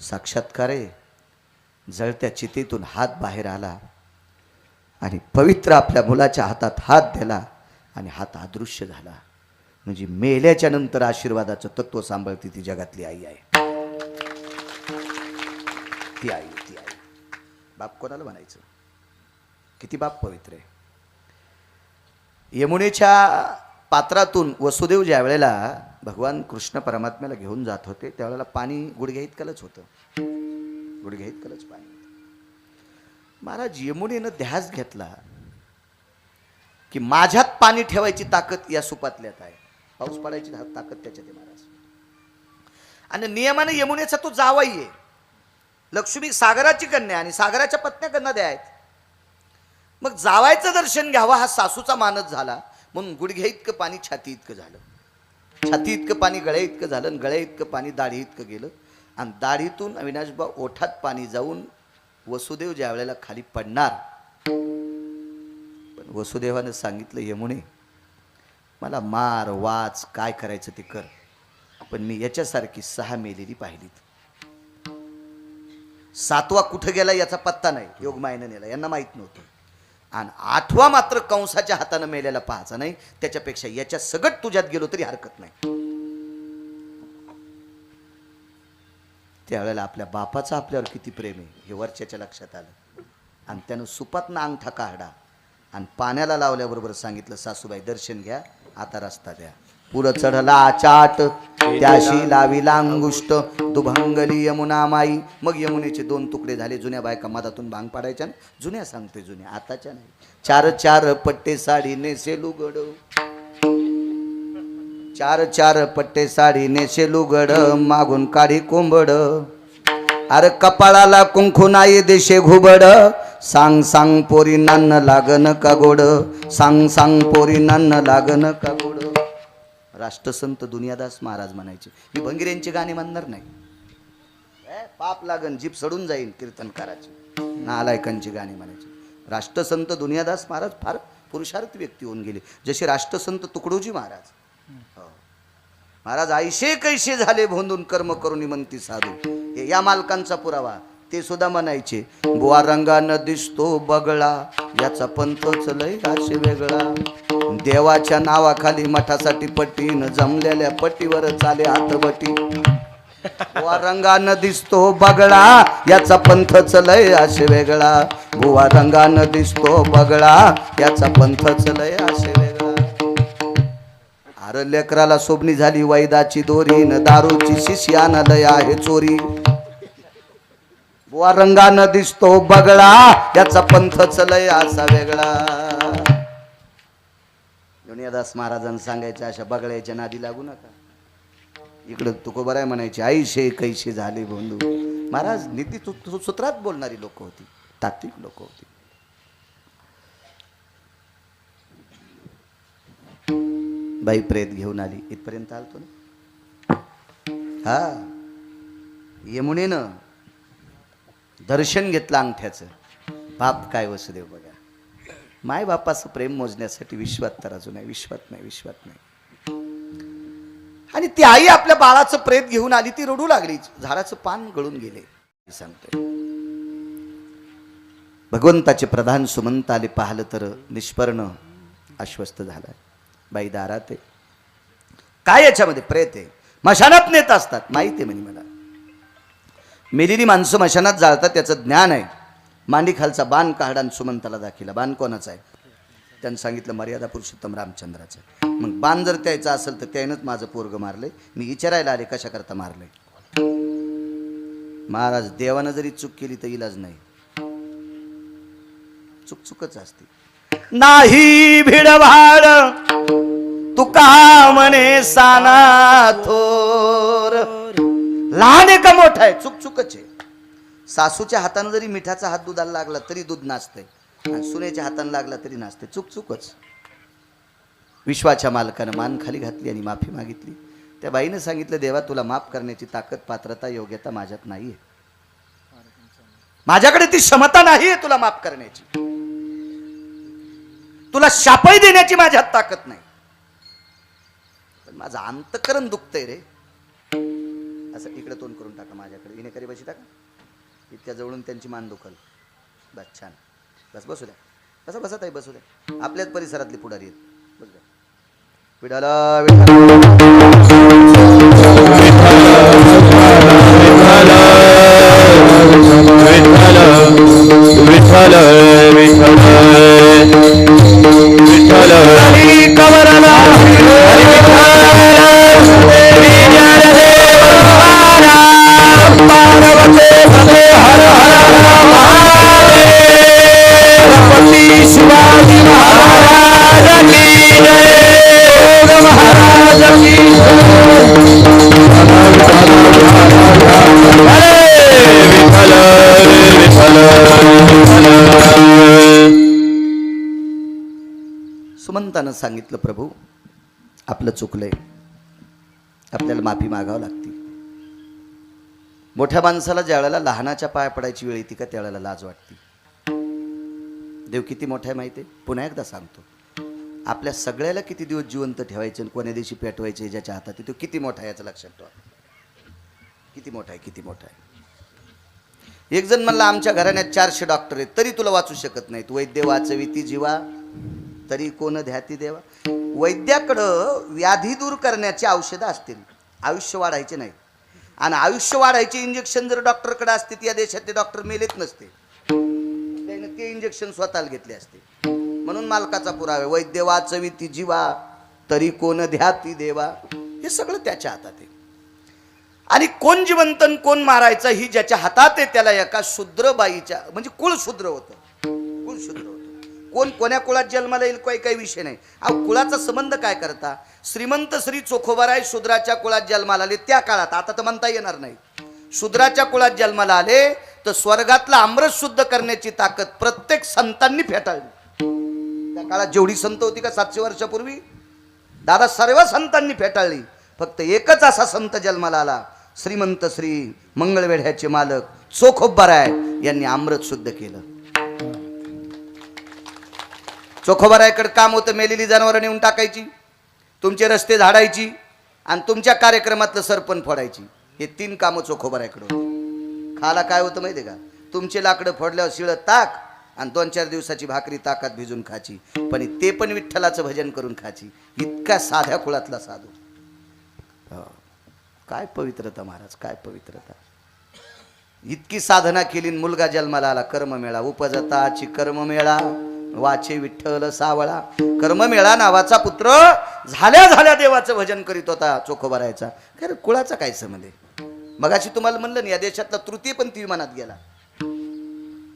साक्षात्कार आहे. जळत्या चितेतून हात बाहेर आला आणि पवित्र आपल्या मुलाच्या हातात हात दिला आणि हात अदृश्य झाला. म्हणजे मेल्याच्या नंतर आशीर्वादाचं तत्व सांभाळती ती जगातली आई आहे. ती आई, ती आई. बाप कोणाला म्हणायचं? किती बाप पवित्र आहे. यमुनेच्या पात्रातून वसुदेव ज्या वेळेला भगवान कृष्ण परमात्म्याला घेऊन जात होते, त्यावेळेला पाणी गुडघ्या इतकंच होतं, गुडघ्या इतकंच पाणी. महाराज यमुनेनं ध्यास घेतला की माझ्यात पाणी ठेवायची ताकद या सुपातल्यात आहे, पाऊस पडायची ताकद त्याच्यात आहे महाराज. आणि नियमाने यमुनेचा तो जावाई आहे. लक्ष्मी सागराची कन्या आणि सागराच्या पत्न्या कन्या आहेत. मग जावायचं दर्शन घ्यावं हा सासूचा मानस झाला, म्हणून गुडघ्या इतकं पाणी छाती इतकं झालं, छाती इतकं पाणी गळ्या इतकं झालं, आणि गळ्या इतकं पाणी दाढी इतकं गेलं. आणि दाढीतून अविनाशबा ओठात पाणी जाऊन वसुदेव ज्या वेळेला खाली पडणार, पण वसुदेवानं सांगितलं, यमुने मला मार वाच काय करायचं ते कर, पण मी याच्यासारखी 6 मेलेली पाहिलीत. 7वा कुठं गेला याचा पत्ता नाही, योगमायेनं नेला, यांना माहित नव्हतं. आणि 8वा मात्र कंसाच्या हातानं मेलेला पाहायचा नाही, त्याच्यापेक्षा याच्या सगट तुझ्यात गेलो तरी हरकत नाही. त्यावेळेला आपल्या बापाचं आपल्यावर किती प्रेम आहे हे वरच्याच्या लक्षात आलं. आणि त्यानं सुपातनं अंगठा काढा आणि पाण्याला लावल्याबरोबर सांगितलं, सासूबाई दर्शन घ्या, आता रस्ता द्या. पुढं चढला चाट, त्याशी लाविला अंगुष्ट, दुभंगली यमुना माई. मग यमुनेचे 2 तुकडे झाले. जुन्या बायका मधातून भांग पाडायच्या, जुन्या सांगते जुन्या, आताच्या नाही. 4 पट्टे साडी नेसे लुगड, 4 पट्टे साडी नेसे लुगड, मागून काढी कोंबड, अरे कपाळाला कुंकू नाही देशे घुबड, सांग सांग पोरी नान्न लागन का गोड, सांग सांग पोरी नान्न लागन का गोड. राष्ट्रसंत दुनियादास महाराज म्हणायचे. मी भंगिऱ्यांची गाणी म्हणणार नाही, पाप लागन, जीभ सडून जाईल कीर्तनकाराची. नालायकांची गाणी म्हणायची. राष्ट्रसंत दुनियादास महाराज फार पुरुषार्थ व्यक्ती होऊन गेले, जसे राष्ट्रसंत तुकडोजी महाराज. महाराज ऐशे कैसे झाले भोंदून कर्म करून म्हणती साधू, हे या मालकांचा पुरावा. ते सुद्धा म्हणायचे, बुवा रंगानं दिसतो बगळा, याचा पंथच लय असे वेगळा, देवाच्या नावाखाली मठासाठी पट्टीन, जमलेल्या पट्टीवर चाले हातबटी. बुवा रंगानं दिसतो बगळा, याचा पंथच लय असे वेगळा, बुवा रंगानं दिसतो बगळा, याचा पंथच लय असे वेगळा. अरे लेकराला सोबणी झाली वैदाची दोरी, न दारूची शिष्यान लय आहे चोरी, बुवा रंगानं दिसतो बगळा, याचा पंथच लय असा वेगळा. दुनियादास महाराजांना सांगायचे, अशा बगळ्याच्या नादी लागू नका. इकडं तुकोबाराय म्हणायचे, ऐशे कैशे झाले भोंदू. महाराज नीती सूत्रात बोलणारी लोक होती, तात्विक लोक होती. बाई प्रेत घेऊन आली, इथपर्यंत आलतो ना. हा, यमुनेनं दर्शन घेतलं अंगठ्याचं. बाप काय वसुदेव बघा, माय बापाचं प्रेम मोजण्यासाठी विश्वात तर अजून नाही, विश्वात नाही, विश्वात नाही. आणि ती आई आपल्या बाळाचं प्रेत घेऊन आली, ती रडू लागली, झाडाचं पान गळून गेले. सांगते भगवंताचे प्रधान सुमंत आले, पाहिलं तर निष्पर्ण आश्वस्त झाला. बाई दारात आहे, काय याच्यामध्ये प्रेत आहे, मशानात नेत असतात, माहिती आहे म्हणे मला. मेलेली माणसं मशानात जाळतात, त्याचं ज्ञान आहे. मांडी खालचा बाण काढा आणि सुमंताला दाखिला. बाण कोणाचा आहे? त्यांनी सांगितलं मर्यादा पुरुषोत्तम रामचंद्राचं. मग बाण जर त्याचा असेल तर त्यानंच माझं पोरग मारलंय. मी विचारायला आले कशा करता मारलंय. महाराज देवानं जरी चूक केली तर इलाज नाही, चूक चूकच असते. नाही भिडभाड तुका म्हणे साना थोर. लहान आहे का मोठा आहे चूक चूकच आहे. सासूच्या हाताने जरी मिठाचा हात दुधाला लागला तरी दूध नाचतंय, आणि सुनेच्या हाताने लागला तरी नाचते. चूक चूकच. विश्वाच्या मालकानं मान खाली घातली आणि माफी मागितली. त्या बाईनं सांगितलं, देवा तुला माफ करण्याची ताकद, पात्रता, योग्यता माझ्यात नाहीये. माझ्याकडे ती क्षमता नाहीये तुला माफ करण्याची. तुला शापही देण्याची माझ्यात ताकद नाही. पण माझं अंतकरण दुखतंय रे. असं इकडे तोंड करून टाका माझ्याकडे. विनेकरी बशी टाका. इतक्या जवळून त्यांची मान दुखल. बस छान. बस बसू द्या. बसा बसत आहे बसू द्या. आपल्याच परिसरातली पुढारी आहेत. बस द्या. विठाला शिवाजी महाराज की जय. महाराज की सुमंतानं सांगितलं, प्रभू आपलं चुकलंय, आपल्याला माफी मागावं लागते. मोठ्या माणसाला ज्या वेळेला लहानाच्या पाया पडायची वेळ येते का त्यावेळेला लाज वाटते. देव किती मोठा आहे माहिती आहे. पुन्हा एकदा सांगतो, आपल्या सगळ्याला किती दिवस जिवंत ठेवायचे आणि कोण्या दिवशी पेटवायचे ज्याच्या हातात आहे तो किती मोठा आहे याचं लक्षात ठेवा. किती मोठा आहे, किती मोठा आहे. एक जण म्हणला, आमच्या घराण्यात 400 डॉक्टर आहेत तरी तुला वाचू शकत नाहीत. वैद्य वाचविती जीवा तरी कोण ध्याती देवा. वैद्याकडं व्याधी दूर करण्याची औषधं असतील, आयुष्य वाढायचे नाही. आणि आयुष्य वाढायचे इंजेक्शन जर डॉक्टरकडे असते या देशातले डॉक्टर मेलेत नसते. त्याने ते इंजेक्शन स्वतःला घेतले असते. म्हणून मालकाचा पुरावा, वैद्य वाचविती जीवा तरी कोण ध्याती देवा. हे सगळं त्याच्या हातात आहे. आणि कोण जिवंतन कोण मारायचं ही ज्याच्या हातात आहे त्याला एका शूद्रबाईच्या म्हणजे कुळ शूद्र होतं. कुळ शूद्र होतं. कोण कोण्या कुळात जन्माला येईल काही विषय नाही. अहो कुळाचा संबंध काय करता. श्रीमंत श्री चोखोबाराय शूद्राच्या कुळात जन्माला आले त्या काळात, आता तर म्हणता येणार नाही. शूद्राच्या कुळात जन्माला आले तर स्वर्गातला अमृत शुद्ध करण्याची ताकद प्रत्येक संतांनी फेटाळली. त्या काळात जेवढी संत होती का 700 वर्षापूर्वी, दादा सर्व संतांनी फेटाळली. फक्त एकच असा संत जन्माला आला, श्रीमंत श्री मंगळवेढ्याचे मालक चोखोबाराय यांनी अमृत शुद्ध केलं. चोखोबारायकडे काम होतं, मेलेली जनावरं नेऊन टाकायची, तुमचे रस्ते झाडायची आणि तुमच्या कार्यक्रमातलं सरपण फोडायची. हे 3 कामं चोखोबारायकडे होती. खाला काय होतं माहिती आहे का, तुमचे लाकडं फोडल्यावर शिळं ताक आणि 2-4 दिवसाची भाकरी ताकात भिजून खाची. पण ते पण विठ्ठलाचं भजन करून खाची. इतक्या साध्या कुळातला साधू. काय पवित्रता महाराज, काय पवित्रता. इतकी साधना केली, मुलगा जन्माला आला, कर्ममेळा उपजताची कर्ममेळा वाचे विठ्ठल सावळा. कर्ममेळा नावाचा पुत्र झाल्या झाल्या देवाचं भजन करीत होता चोखोबारायचा. खरं कुळाचा काय संबंध आहे. मगाशी तुम्हाला म्हणलं ना, या देशातला तृतीय पण ती विमानात गेला.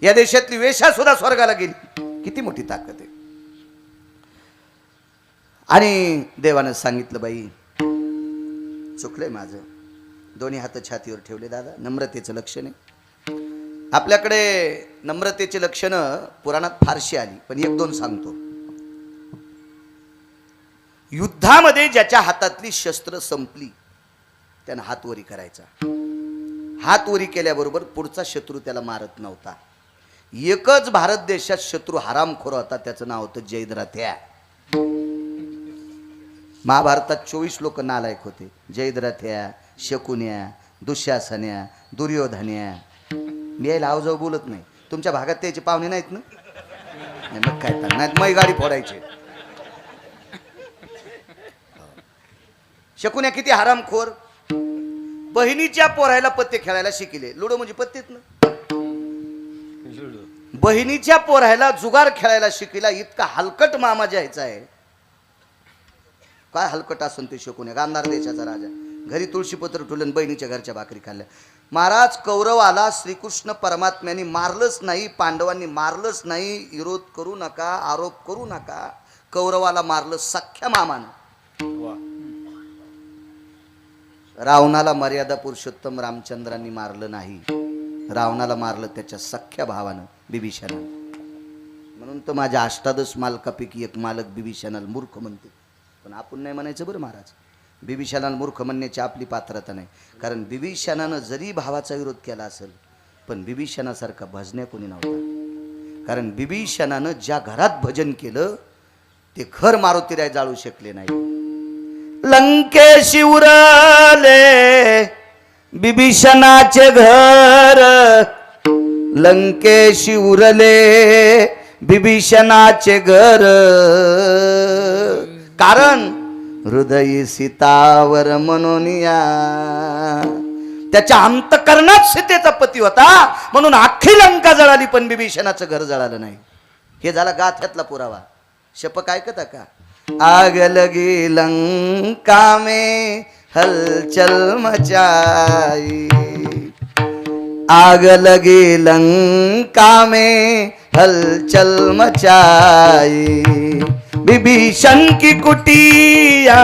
या देशातली वेश्या सुद्धा स्वर्गाला गेली. किती मोठी ताकद आहे. आणि देवानं सांगितलं, बाई चुकलंय माझं. दोन्ही हात छातीवर ठेवले. दादा नम्रतेचं लक्षण आहे. आपल्याकडे नम्रतेची लक्षणं पुराणात फारशी आली, पण 1-2 सांगतो. युद्धामध्ये ज्याच्या हातातली शस्त्र संपली त्यानं हातवरी करायचा. हातवरी केल्याबरोबर पुढचा शत्रू त्याला मारत नव्हता. एकच भारत देशात शत्रू हरामखोर होता, त्याचं नाव होतं जयद्रथ्या. महाभारतात 24 लोक नालायक होते. जयद्रथ्या, शकुन्या, दुःशासन्या, दुर्योधन्या. मी यायला आव बोलत नाही. तुमच्या भागात त्याचे पाहुणे नाहीत ना, मग काय नाहीत, मग गाडी फोडायची. शकुन्या किती हरामखोर. बहिणीच्या पोरायला पत्ते खेळायला शिकले. लुडो म्हणजे पत्तेत ना. बहिणीच्या पोरायला जुगार खेळायला शिकला. इतका हलकट मामा जायचा आहे. काय हलकट असून ते शकुन्या. गांधार देशाचा राजा. घरी तुळशीपत्र ठुलन, बहिणीच्या घरच्या भाकरी खाल्ल्या. महाराज कौरवाला श्रीकृष्ण परमात्म्यांनी मारलंच नाही, पांडवांनी मारलंच नाही. विरोध करू नका, आरोप करू नका. कौरवाला मारलं सख्या मामानं. रावणाला मर्यादा पुरुषोत्तम रामचंद्रांनी मारलं नाही, रावणाला मारलं त्याच्या सख्या भावानं बिभीषणानं. म्हणून तर माझ्या अष्टादश मालकापैकी एक मालक बिभीषणाला मूर्ख म्हणते. पण आपण नाही म्हणायचं बरं महाराज, बिभीषणाला मूर्ख म्हणण्याची आपली पात्रता नाही. कारण बिभीषणानं जरी भावाचा विरोध केला असेल, पण बिभीषणासारखा भजण्या कोणी नव्हता. कारण बिभीषणानं ज्या घरात भजन केलं ते घर मारुतीराय जाळू शकले नाही. लंकेशी उरले बिभीषणाचे घर, लंकेशी उरले बिभीषणाचे घर. कारण हृदयी सीतावर मनोनिया, त्याच्या अंतकरणात सीतेचा पती होता म्हणून अख्खी लंका जळाली पण बिभीषणाचं घर जळालं नाही. हे झाला गाथ्यातला पुरावा. शपक ऐकता का? आग लगी लंका में हलचल मचाई, आग लगी लंका में हलचल मचाई, विभीषण की कुटिया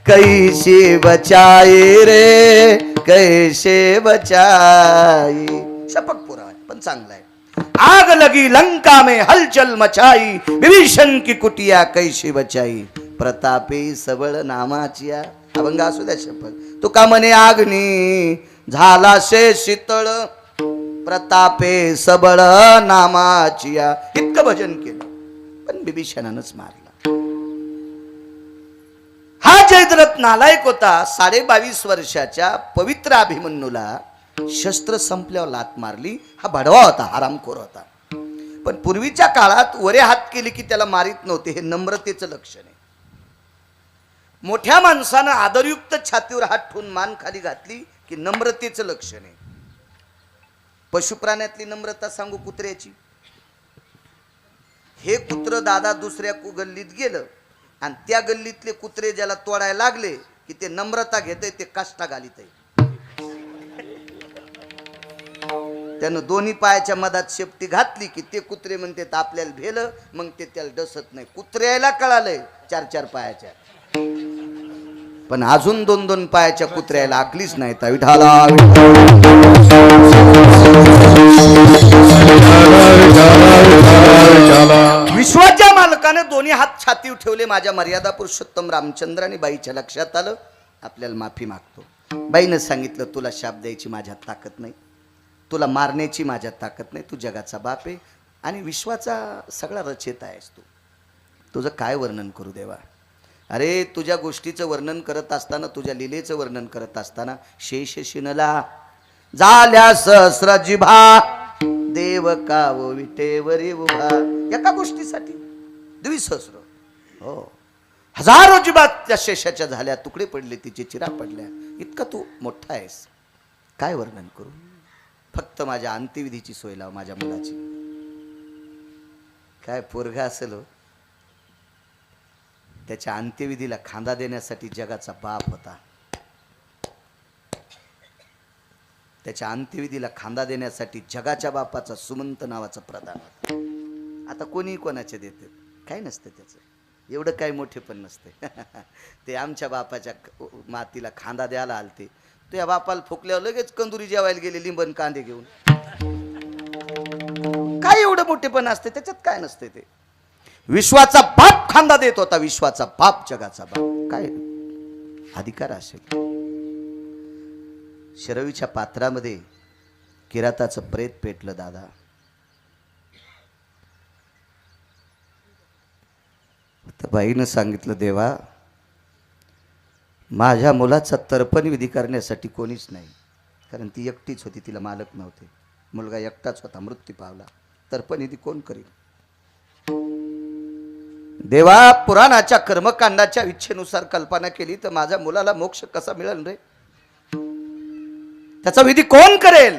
कैसे बचाए रे, कैसे बचाई. शपक पुरावा पण चांगला आहे. आग लगी लंका में हलचल मचाई, विभीषण की कुटिया कैसे बचाई, प्रतापे सबळ नामाची. अभंग असू द्या शपथ. तुका म्हणे अग्नी झाला शे शीतळ, प्रतापे सबळ नामाची. इतकं भजन केलं पण बिभीषणानंच मारला. हा जयद्रथ नालायक होता. 22.5 वर्षाच्या पवित्र अभिमन्यूला शस्त्र संपल्यावर लात मारली. हा भडवा होता, हरामखोर होता. पण पूर्वीच्या काळात वरे हात केले की त्याला मारित नव्हते. हे नम्रतेचं लक्षण आहे. मोठ्या माणसानं आदरयुक्त छातीवर हात ठेवून मान खाली घातली की नम्रतेचं लक्षण आहे. पशुप्राण्यातली नम्रता सांगू कुत्र्याची. हे कुत्र दादा दुसऱ्या गल्लीत गेलं आणि त्या गल्लीतले कुत्रे ज्याला तोडायला लागले की ते नम्रता घेते, ते काष्टा घालीत आहे. त्यानं दोन्ही पायाच्या मधात शेपटी घातली की ते कुत्रे म्हणते आपल्याला भेलं, मग ते त्याला डसत नाही. कुत्र्याला कळालंय 4-4 पायाच्या, पण अजून 2-2 पायाच्या कुत्र्याला आकलीच नाही. विठाला विश्वाच्या मालकाने दोन्ही हात छातीवर ठेवले. माझ्या मर्यादा पुरुषोत्तम रामचंद्राने बाईच्या लक्षात आलं, आपल्याला माफी मागतो. बाईनं सांगितलं, तुला शाप द्यायची माझ्यात ताकद नाही, तुला मारण्याची माझ्यात ताकद नाही. तू जगाचा बाप आहे आणि विश्वाचा सगळा रचेता आहेस. तुझं काय वर्णन करू देवा. अरे तुझ्या गोष्टीचं वर्णन करत असताना, तुझ्या लीलेचं वर्णन करत असताना शेष शिनला झाल्या सहस्र जिभा, देव काव विटेवरी उभा. एका गोष्टीसाठी 2,000 हो, हजारो जिभा त्या शेषाच्या झाल्या, तुकडे पडले, तिचे चिरा पडल्या. इतका तू मोठा आहेस, काय वर्णन करू. फक्त माझ्या अंत्यविधीची सोय लाव माझ्या मुलाची. काय पोरगा असेल हो. त्याच्या अंत्यविधीला खांदा देण्यासाठी जगाचा बाप होता. त्याच्या अंत्यविधीला खांदा देण्यासाठी जगाच्या बापाचा सुमंत नावाचा प्रधान होता. आता कोणी कोणाचे देते, काय नसतं त्याचं, एवढं काय मोठे पण नसते. ते आमच्या बापाच्या मातीला खांदा द्यायला आलते. तो या बापाला फुकल्यावर लगेच कंदुरी जेवायला गेले लिंबन कांदे घेऊन. काय एवढं मोठे पण असते त्याच्यात, काय नसते. ते विश्वाचा बाप खांदा देत होता, विश्वाचा बाप, जगाचा बाप. काय अधिकार असेल. शरवीच्या पात्रामध्ये किराताचं प्रेत पेटलं दादा. तर बाईनं सांगितलं, देवा माझ्या मुलाचा तर्पण विधी करण्यासाठी कोणीच नाही. कारण ती एकटीच होती, तिला मालक नव्हते. मुलगा एकटाच होता, मृत्यू पावला. तर्पण विधी कोण करील. देवा पुराणाच्या कर्मकांडाच्या इच्छेनुसार कल्पना केली तर माझ्या मुलाला मोक्ष कसा मिळेल रे. त्याचा विधी कोण करेल.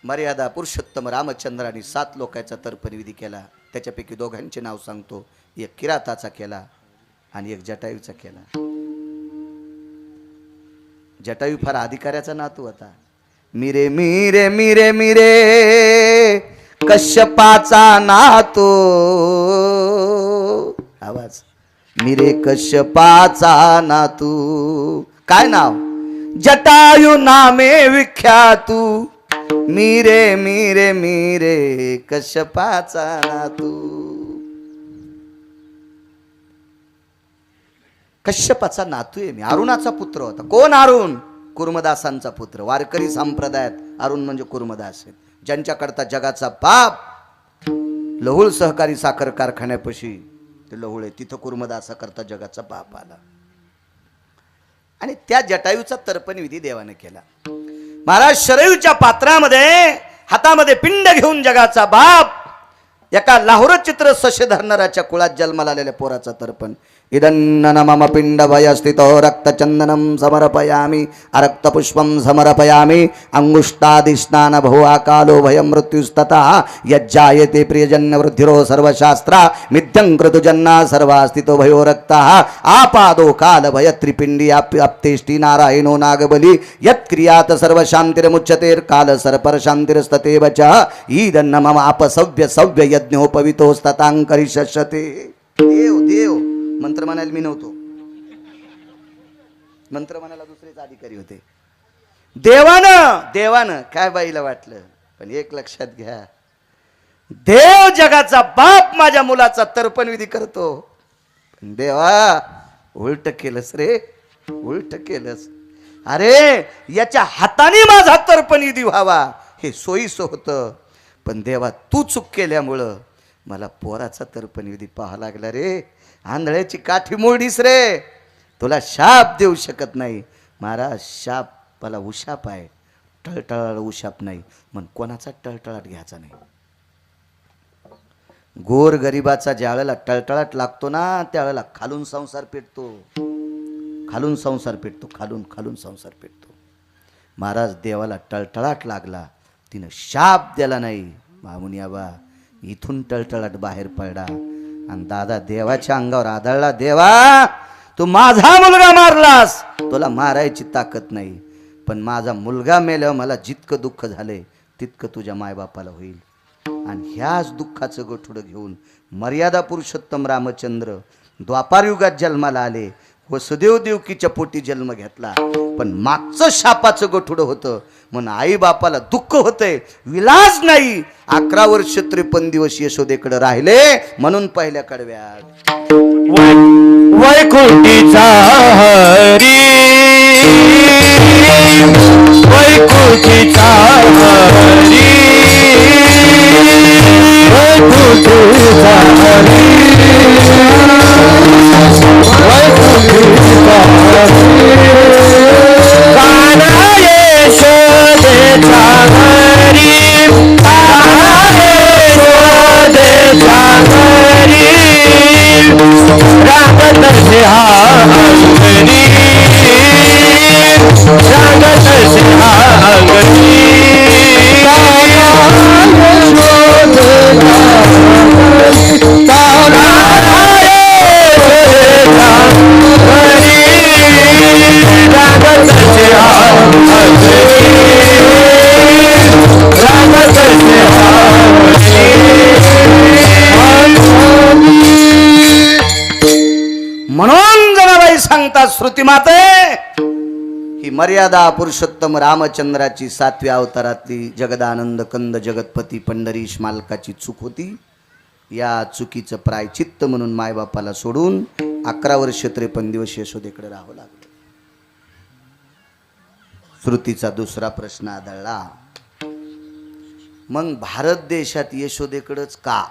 मर्यादा पुरुषोत्तम रामचंद्राने 7 लोकांचा तर्पण विधी केला. त्याच्यापैकी 2घांचे नाव सांगतो. एक किराताचा केला आणि एक जटायूचा केला. जटायू फार अधिकाऱ्याचा नातू होता. मिरे मिरे मिरे मिरे कश्यपाचा नातू. आवाज. मिरे कश्यपाचा नातू. काय नाव. जटायु नामे विख्यातू, मीरे मीरे मीरे कश्यपाचा नातू. कश्यपाचा नातू आहे मी. अरुणाचा पुत्र होता. कोण अरुण? कुर्मदासांचा पुत्र. वारकरी संप्रदायात अरुण म्हणजे कुर्मदास आहेत, ज्यांच्याकरता जगाचा बाप लहुळ सहकारी साखर कारखान्यापाशी ते लहुळ आहे, तिथं कुर्मदासा करता जगाचा बाप आला. आणि त्या जटायूचा तर्पण विधी देवाने केला. महाराज शरयूच्या पात्रामध्ये हातामध्ये पिंड घेऊन जगाचा बाप एका लाहोर चित्र सशे धरणाऱ्याच्या कुळात जन्माला आलेल्या पोराचा तर्पण. इदन्न मम पिंड भय स्थितो रक्तचंदनम समर्पयामि अरक्तपुष्पम समर्पयामि अंगुष्टादिस्नान भो आकालो भय मृत्युस्ततः यज्जायते प्रियजन्य वृद्धिरो सर्वशास्त्रा मिथ्यं कृतुजन्ना सर्वास्थितो भयो रक्तः आपादो काल भय त्रिपिंडी अप्तेष्टि नारायणो नागबली यत्क्रियात सर्वशांतिर्मुच्यतेर काल सर्पर शांतिरस्ततेव च ईदन्न मम अपसव्य सव्य यज्ञोपवितोस्ततांकरिष्यते. देव देव मंत्र म्हणायला मी नव्हतो, मंत्र म्हणायला दुसरेच अधिकारी होते. देवानं काय बाईला वाटलं, पण एक लक्षात घ्या, देव जगाचा बाप माझ्या मुलाचा तर्पण विधी करतो. पण देवा उलट केलंस रे, उलट केलंस. अरे याच्या हाताने माझा तर्पण विधी व्हावा हे सोयीचं होतं, पण देवा तू चूक केल्यामुळं मला पोराचा तर्पण विधी पाहा लागला रे. आंधळ्याची काठी मोडीस रे, तुला शाप देऊ शकत नाही. महाराज शाप मला उशाप आहे, टळटळ उशाप नाही. मग कोणाचा टळटळाट घ्यायचा नाही. गोर गरिबाचा ज्यावेळेला टळटळाट लागतो ना, त्यावेळेला खालून संसार पेटतो, खालून संसार पेटतो, खालून खालून संसार पेटतो. महाराज देवाला टळटळाट लागला, तिनं शाप दिला नाही. मामुनी आबा इथून टळटळाट बाहेर पडला आणि दादा देवाच्या अंगावर आदळला. देवा तू माझा मुलगा मारलास, तुला मारायची ताकद नाही, पण माझा मुलगा मेल्यावर मला जितकं दुःख झालंय तितकं तुझ्या मायबापाला होईल. आणि ह्याच दुःखाचं गठुडं घेऊन मर्यादा पुरुषोत्तम रामचंद्र द्वापार युगात जन्माला आले. वसुदेव देवकीच्या पोटी जन्म घेतला, पण मागचं शापाचं गठुडं होतं म्हणून आई बापाला दुःख होतंय, विलाज नाही. 11 वर्ष 53 दिवस यशोदेकडे राहिले म्हणून पहिल्या कडव्यात वैकुंठीचा हरी, वैकुंठीचा हरी, वैकुंठीचा हरी, वैकुंठीचा हरी, काना यशोदेचा हरी, काना यशोदेचा हरी, रागतसे हा अंगणी, रागतसे हा अंगणी, म्हणून जनाबाई सांगतात श्रुती माते, ही मर्यादा पुरुषोत्तम रामचंद्राची 7व्या अवतारातली जगदानंद कंद जगतपती पंढरीश मालकाची चूक होती. या चुकीचं प्रायचित्त म्हणून मायबापाला सोडून 11 वर्ष 53 दिवस यशोदेकडे राहावं लागलं. श्रुतीचा दुसरा प्रश्न आदळला, मग भारत देशात यशोदेकडंच का?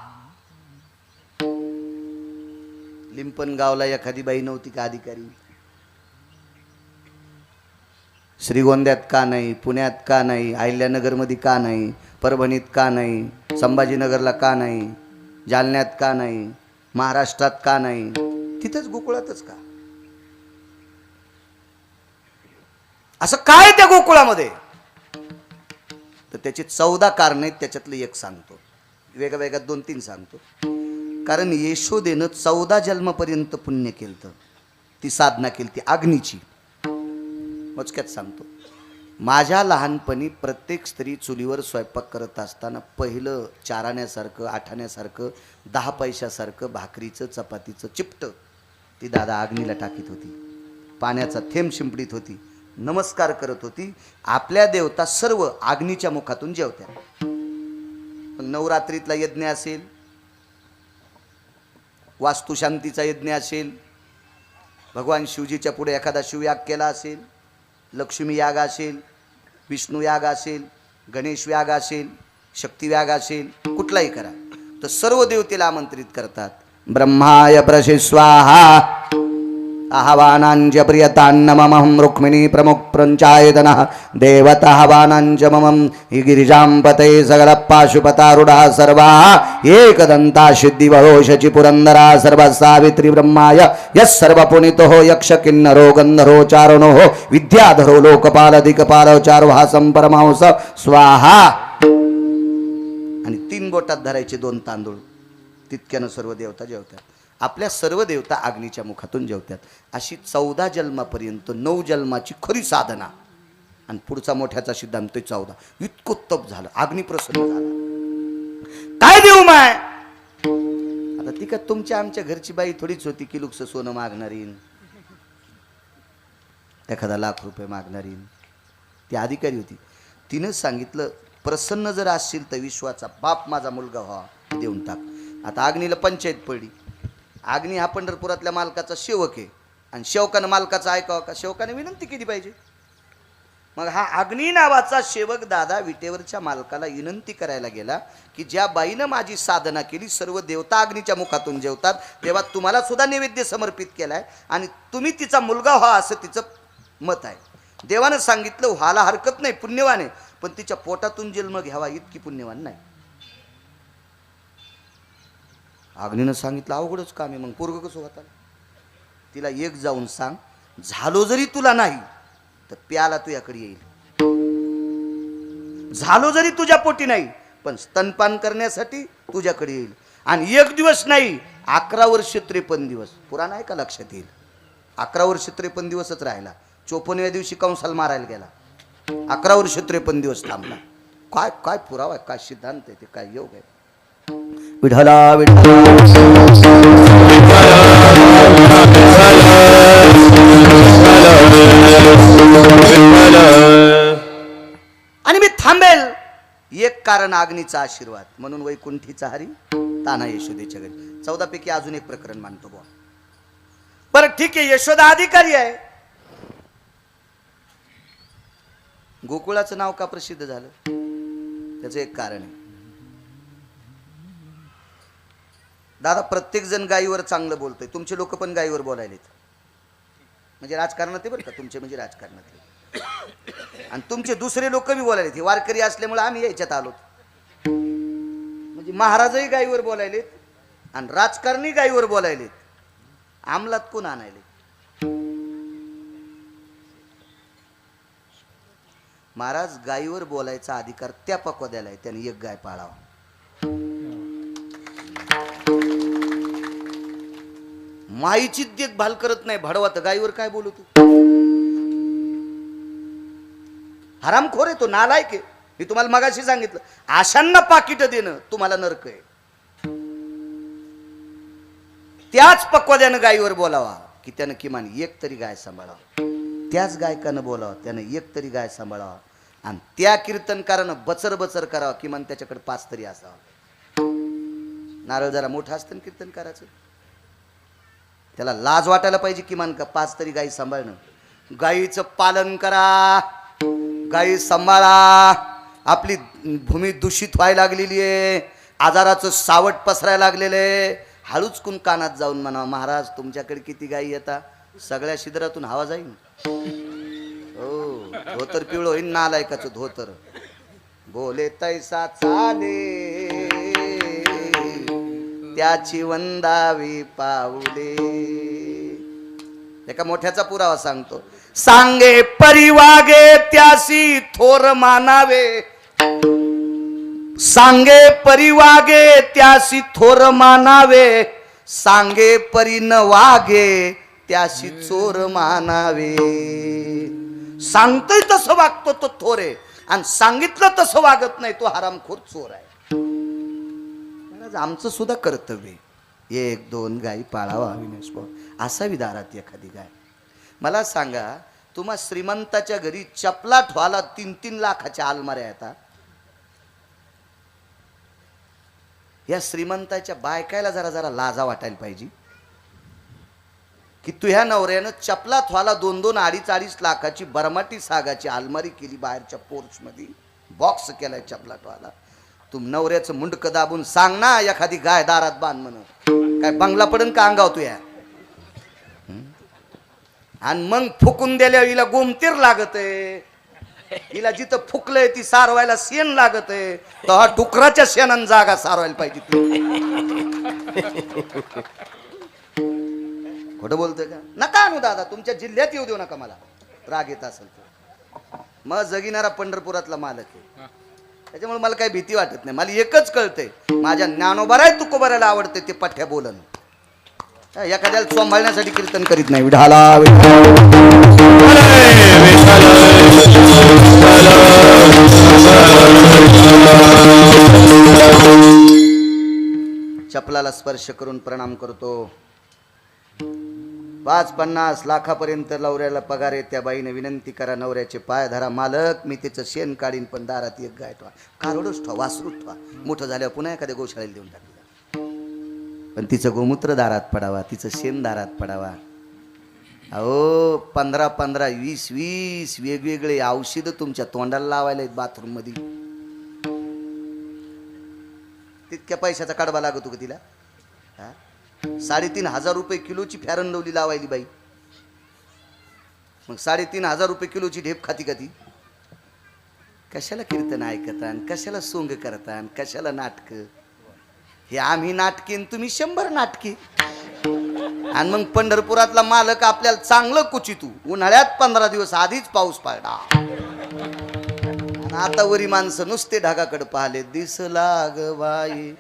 लिंपणगावला एखादी बाई नव्हती का अधिकारी? श्रीगोंद्यात का नाही? पुण्यात का नाही? अहिल्यानगरमध्ये का नाही? परभणीत का नाही? संभाजीनगरला का नाही? जालन्यात का नाही? महाराष्ट्रात का नाही? तिथंच गोकुळातच का? असं काय त्या गोकुळामध्ये? तर त्याची 14 कारण आहेत, त्याच्यातलं एक सांगतो, वेगवेगळ्या 2-3 सांगतो. कारण यशोदेनं 14 जन्मपर्यंत पुण्य केलं, ती साधना केली ती अग्नीची. मोजक्यात सांगतो, माझ्या लहानपणी प्रत्येक स्त्री चुलीवर स्वयंपाक करत असताना पहिलं 4 आण्यासारखं 8 आण्यासारखं 10 पैशासारखं भाकरीचं चपातीचं चिपटं ती दादा अग्नीला टाकीत होती, पाण्याचा थेंब शिंपडीत होती, नमस्कार करत होती. आपल्या देवता सर्व अग्नीच्या मुखातून जेवत्या. मग नवरात्रीतला यज्ञ असेल, वास्तुशांतीचा यज्ञ असेल, भगवान शिवजीच्या पुढे एखादा शिवयाग केला असेल, लक्ष्मी याग असेल, विष्णू याग असेल, गणेश याग असेल, शक्ती याग असेल, कुठलाही करा तर सर्व देवतेला आमंत्रित करतात. ब्रह्माय प्रसे स्वाहा आह्वानांच प्रियतान्नमहं रुक्मिणी प्रमुख प्रंचायतनः देवता आह्वानांच ममं हि गिरिजां पते सकल पाशुपतारूढा सर्वा एकदन्ता सिद्धिवरोषचि पुरन्दरा सर्व सावित्री ब्रह्माय यः सर्वपुनितो यक्ष किन्नरो गन्धर्वो चारणो विद्याधरो लोकपाल दिक्पाल चारुहासं परमहंस स्वाहा. आणि 3 बोटात धरायचे 2 तांदूळ. तितक्यानं सर्व देवता जेवतात. आपल्या सर्व देवता अग्नीच्या मुखातून जेवतात. अशी 14 जन्मापर्यंत 9 जन्माची खरी साधना. आणि पुढचा मोठ्याचा सिद्धांत 14. इतकं तप झालं, अग्नी प्रसन्न झाला. काय देऊ माय? आता ती का तुमच्या आमच्या घरची बाई थोडीच होती की लुकस सोनं मागणारी, एखादा लाख रुपये मागणारी. ती अधिकारी होती. तिनं सांगितलं प्रसन्न जर असशील तर विश्वाचा बाप माझा मुलगा व्हा, देऊन टाक. आता अग्नीला पंचायत पडली. अग्नी हा पंढरपुरातल्या मालकाचा सेवक आहे आणि सेवकानं मालकाचा ऐकावं का? सेवकाने विनंती केली पाहिजे. मग हा अग्नी नावाचा सेवक दादा विटेवरच्या मालकाला विनंती करायला गेला की ज्या बाईनं माझी साधना केली, सर्व देवता अग्नीच्या मुखातून जेवतात, तेव्हा तुम्हाला सुद्धा नैवेद्य समर्पित केलाय आणि तुम्ही तिचा मुलगा व्हा असं तिचं मत आहे. देवानं सांगितलं व्हायला हरकत नाही, पुण्यवान आहे, पण तिच्या पोटातून जन्म घ्यावा इतकी पुण्यवान नाही. अग्नीनं सांगितलं अवघडच काम आहे. मग पोरग कसं होता? तिला एक जाऊन सांग, झालो जरी तुला नाही तर प्याला तुझ्याकडे येईल. झालो जरी तुझ्या पोटी नाही पण स्तनपान करण्यासाठी तुझ्याकडे येईल. आणि 1 दिवस नाही 11 वर्ष 53 दिवस. पुराण आहे का? लक्षात येईल. 11 वर्ष 53 दिवसच राहिला. 54व्या दिवशी कंसाला मारायला गेला. 11 वर्ष 53 दिवस थांबला. काय काय पुरावा आहे, काय सिद्धांत आहे, ते काय योग आहे. विठला विठला आणि मी थांबेल. एक कारण अग्नीचा आशीर्वाद. म्हणून वैकुंठीचा हरी ताना यशोदेच्या घरी. 14 पैकी अजून एक प्रकरण मानतो बुवा. बरं ठीक आहे, यशोदा अधिकारी आहे. गोकुळाचं नाव का प्रसिद्ध झालं? त्याचं एक कारण आहे. दादा प्रत्येक जण गायीवर चांगलं बोलतोय. तुमचे लोक पण गायीवर बोलायलेत. म्हणजे राजकारणात आहे बरं का, तुमचे म्हणजे राजकारणात. आणि तुमचे दुसरे लोक बी बोलायलेत. हे वारकरी असल्यामुळे आम्ही यायच्यात आलो. म्हणजे महाराजही गायीवर बोलायलेत आणि राजकारणी गायीवर बोलायलेत. अंमलात कोण आणायले? महाराज गायीवर बोलायचा अधिकार त्या पक्वाद्याला आहे, त्याने एक गाय पाळावा. माईची देखभाल करत नाही भडवा, तर गायीवर काय बोलू तू? हरामखोर आहे तो, नालायक आहे. मी तुम्हाला मगाशी सांगितलं, आशांना पाकिट देणं तुम्हाला नरक आहे. त्याच पक्वाद्यानं गायीवर बोलावा की त्यानं किमान एक तरी गाय सांभाळावा. त्याच गायकानं बोलावं त्यानं एक तरी गाय सांभाळावा. आणि त्या कीर्तनकारानं बचर बचर करावं, किमान त्याच्याकडे 5 तरी असावा. नारळ जरा मोठा असतं ना कीर्तनकाराचं, त्याला लाज वाटायला पाहिजे किमान का 5 तरी गायी सांभाळणं. गायीचं पालन करा, गायी सांभाळा. आपली भूमी दूषित व्हायला लागलेली आहे, आजाराचं सावट पसरायला लागलेलं आहे. हळूच कुण कानात जाऊन म्हणा, महाराज तुमच्याकडे किती गायी येतात? सगळ्या शिदरातून हवा जाईल. हो, धोतर पिवळं होईन नालायकाचं धोतर. बोले तैसा चाले त्याची वंदावी पाऊले. एका मोठ्याचा पुरावा सांगतो. सांगे परिवागे त्यासी थोर मानावे. सांगे परिवागे त्यासी थोर मानावे. सांगे परी न वागे त्याशी चोर मानावे. सांगतोय तसं वागतो तो थोर आहे, आणि सांगितलं तसं वागत नाही तो हरामखोर चोर आहे. आमचं सुद्धा कर्तव्य आहे, 1-2 गायी पाळावा. अविनाश भाऊ, असावी दारात एखादी गाय. मला सांगा, तुम्हा श्रीमंताच्या घरी चपला ठेवायला 3-3 लाखाच्या अलमाऱ्या येतात. या श्रीमंताच्या बायकायला जरा जरा लाजा वाटायला पाहिजे की तुझ्या नवऱ्यानं चपला ठेवायला 2-2, 2.5 लाखाची बरमाटी सागाची अलमारी केली बाहेरच्या पोर्च मध्ये, बॉक्स केलाय चपला ठेवायला. तू नवऱ्याचं मुंडक दाबून सांग ना एखादी गाय दारात बांध म्हणून, काय बंगला पडन का अंगाव तुया? आणि मग फुकून दिल्या हिला गोमतीर लागत आहे, हिला जिथं फुकलंय ती सारवायला शेण लागत आहे, तर हा डुकराच्या शेणानं जागा सारवायला पाहिजे. खोटं बोलतोय का? नका आणू दादा, तुमच्या जिल्ह्यात येऊ देऊ नका मला, राग येत असेल तर. मग जगिनारा पंढरपुरातला मालक आहे, त्याच्यामुळे मला काही भीती वाटत नाही. मला एकच कळतंय, माझ्या ज्ञानोबाराय तुकोबारायला आवडते ते पठ्या बोलन. एखाद्याला सांभाळण्यासाठी कीर्तन करीत नाही. विढाला चपलाला स्पर्श करून प्रणाम करतो. 5-50 लाखापर्यंत नवऱ्याला पगार आहे. त्या बाईने विनंती करा, नवऱ्याचे पाय धरा. मालक मी तिचं शेण काढीन, पण दारात एक गाय ठेवा, कारोडच ठेवा, वासरूच ठेवा. मोठं झाल्यावर पुन्हा एखाद्या गोशाळेला देऊन टाकलं, पण तिचं गोमूत्र दारात पडावा, तिचं शेण दारात पडावा. अहो 15-15, 20-20 वेगवेगळे औषधं तुमच्या तोंडाला लावायला आहेत बाथरूम मध्ये. तितक्या पैशाचा कडबा लागतो का तिला? 3,500 रुपये किलोची फॅरन लवली लावायली बाई, मग 3,500 रुपये किलोची ढेप खाती का ती? कशाला कीर्तन ऐकतान, कशाला सोंग करतान, कशाला नाटक? हे आम्ही नाटकीन, तुम्ही 100 नाटकी. आणि मग पंढरपुरातला मालक आपल्याला चांगलं कुचितू. उन्हाळ्यात 15 दिवस आधीच पाऊस पडला, आता वरी माणसं नुसते ढगाकडे पाहिले. दिसला ग बाई,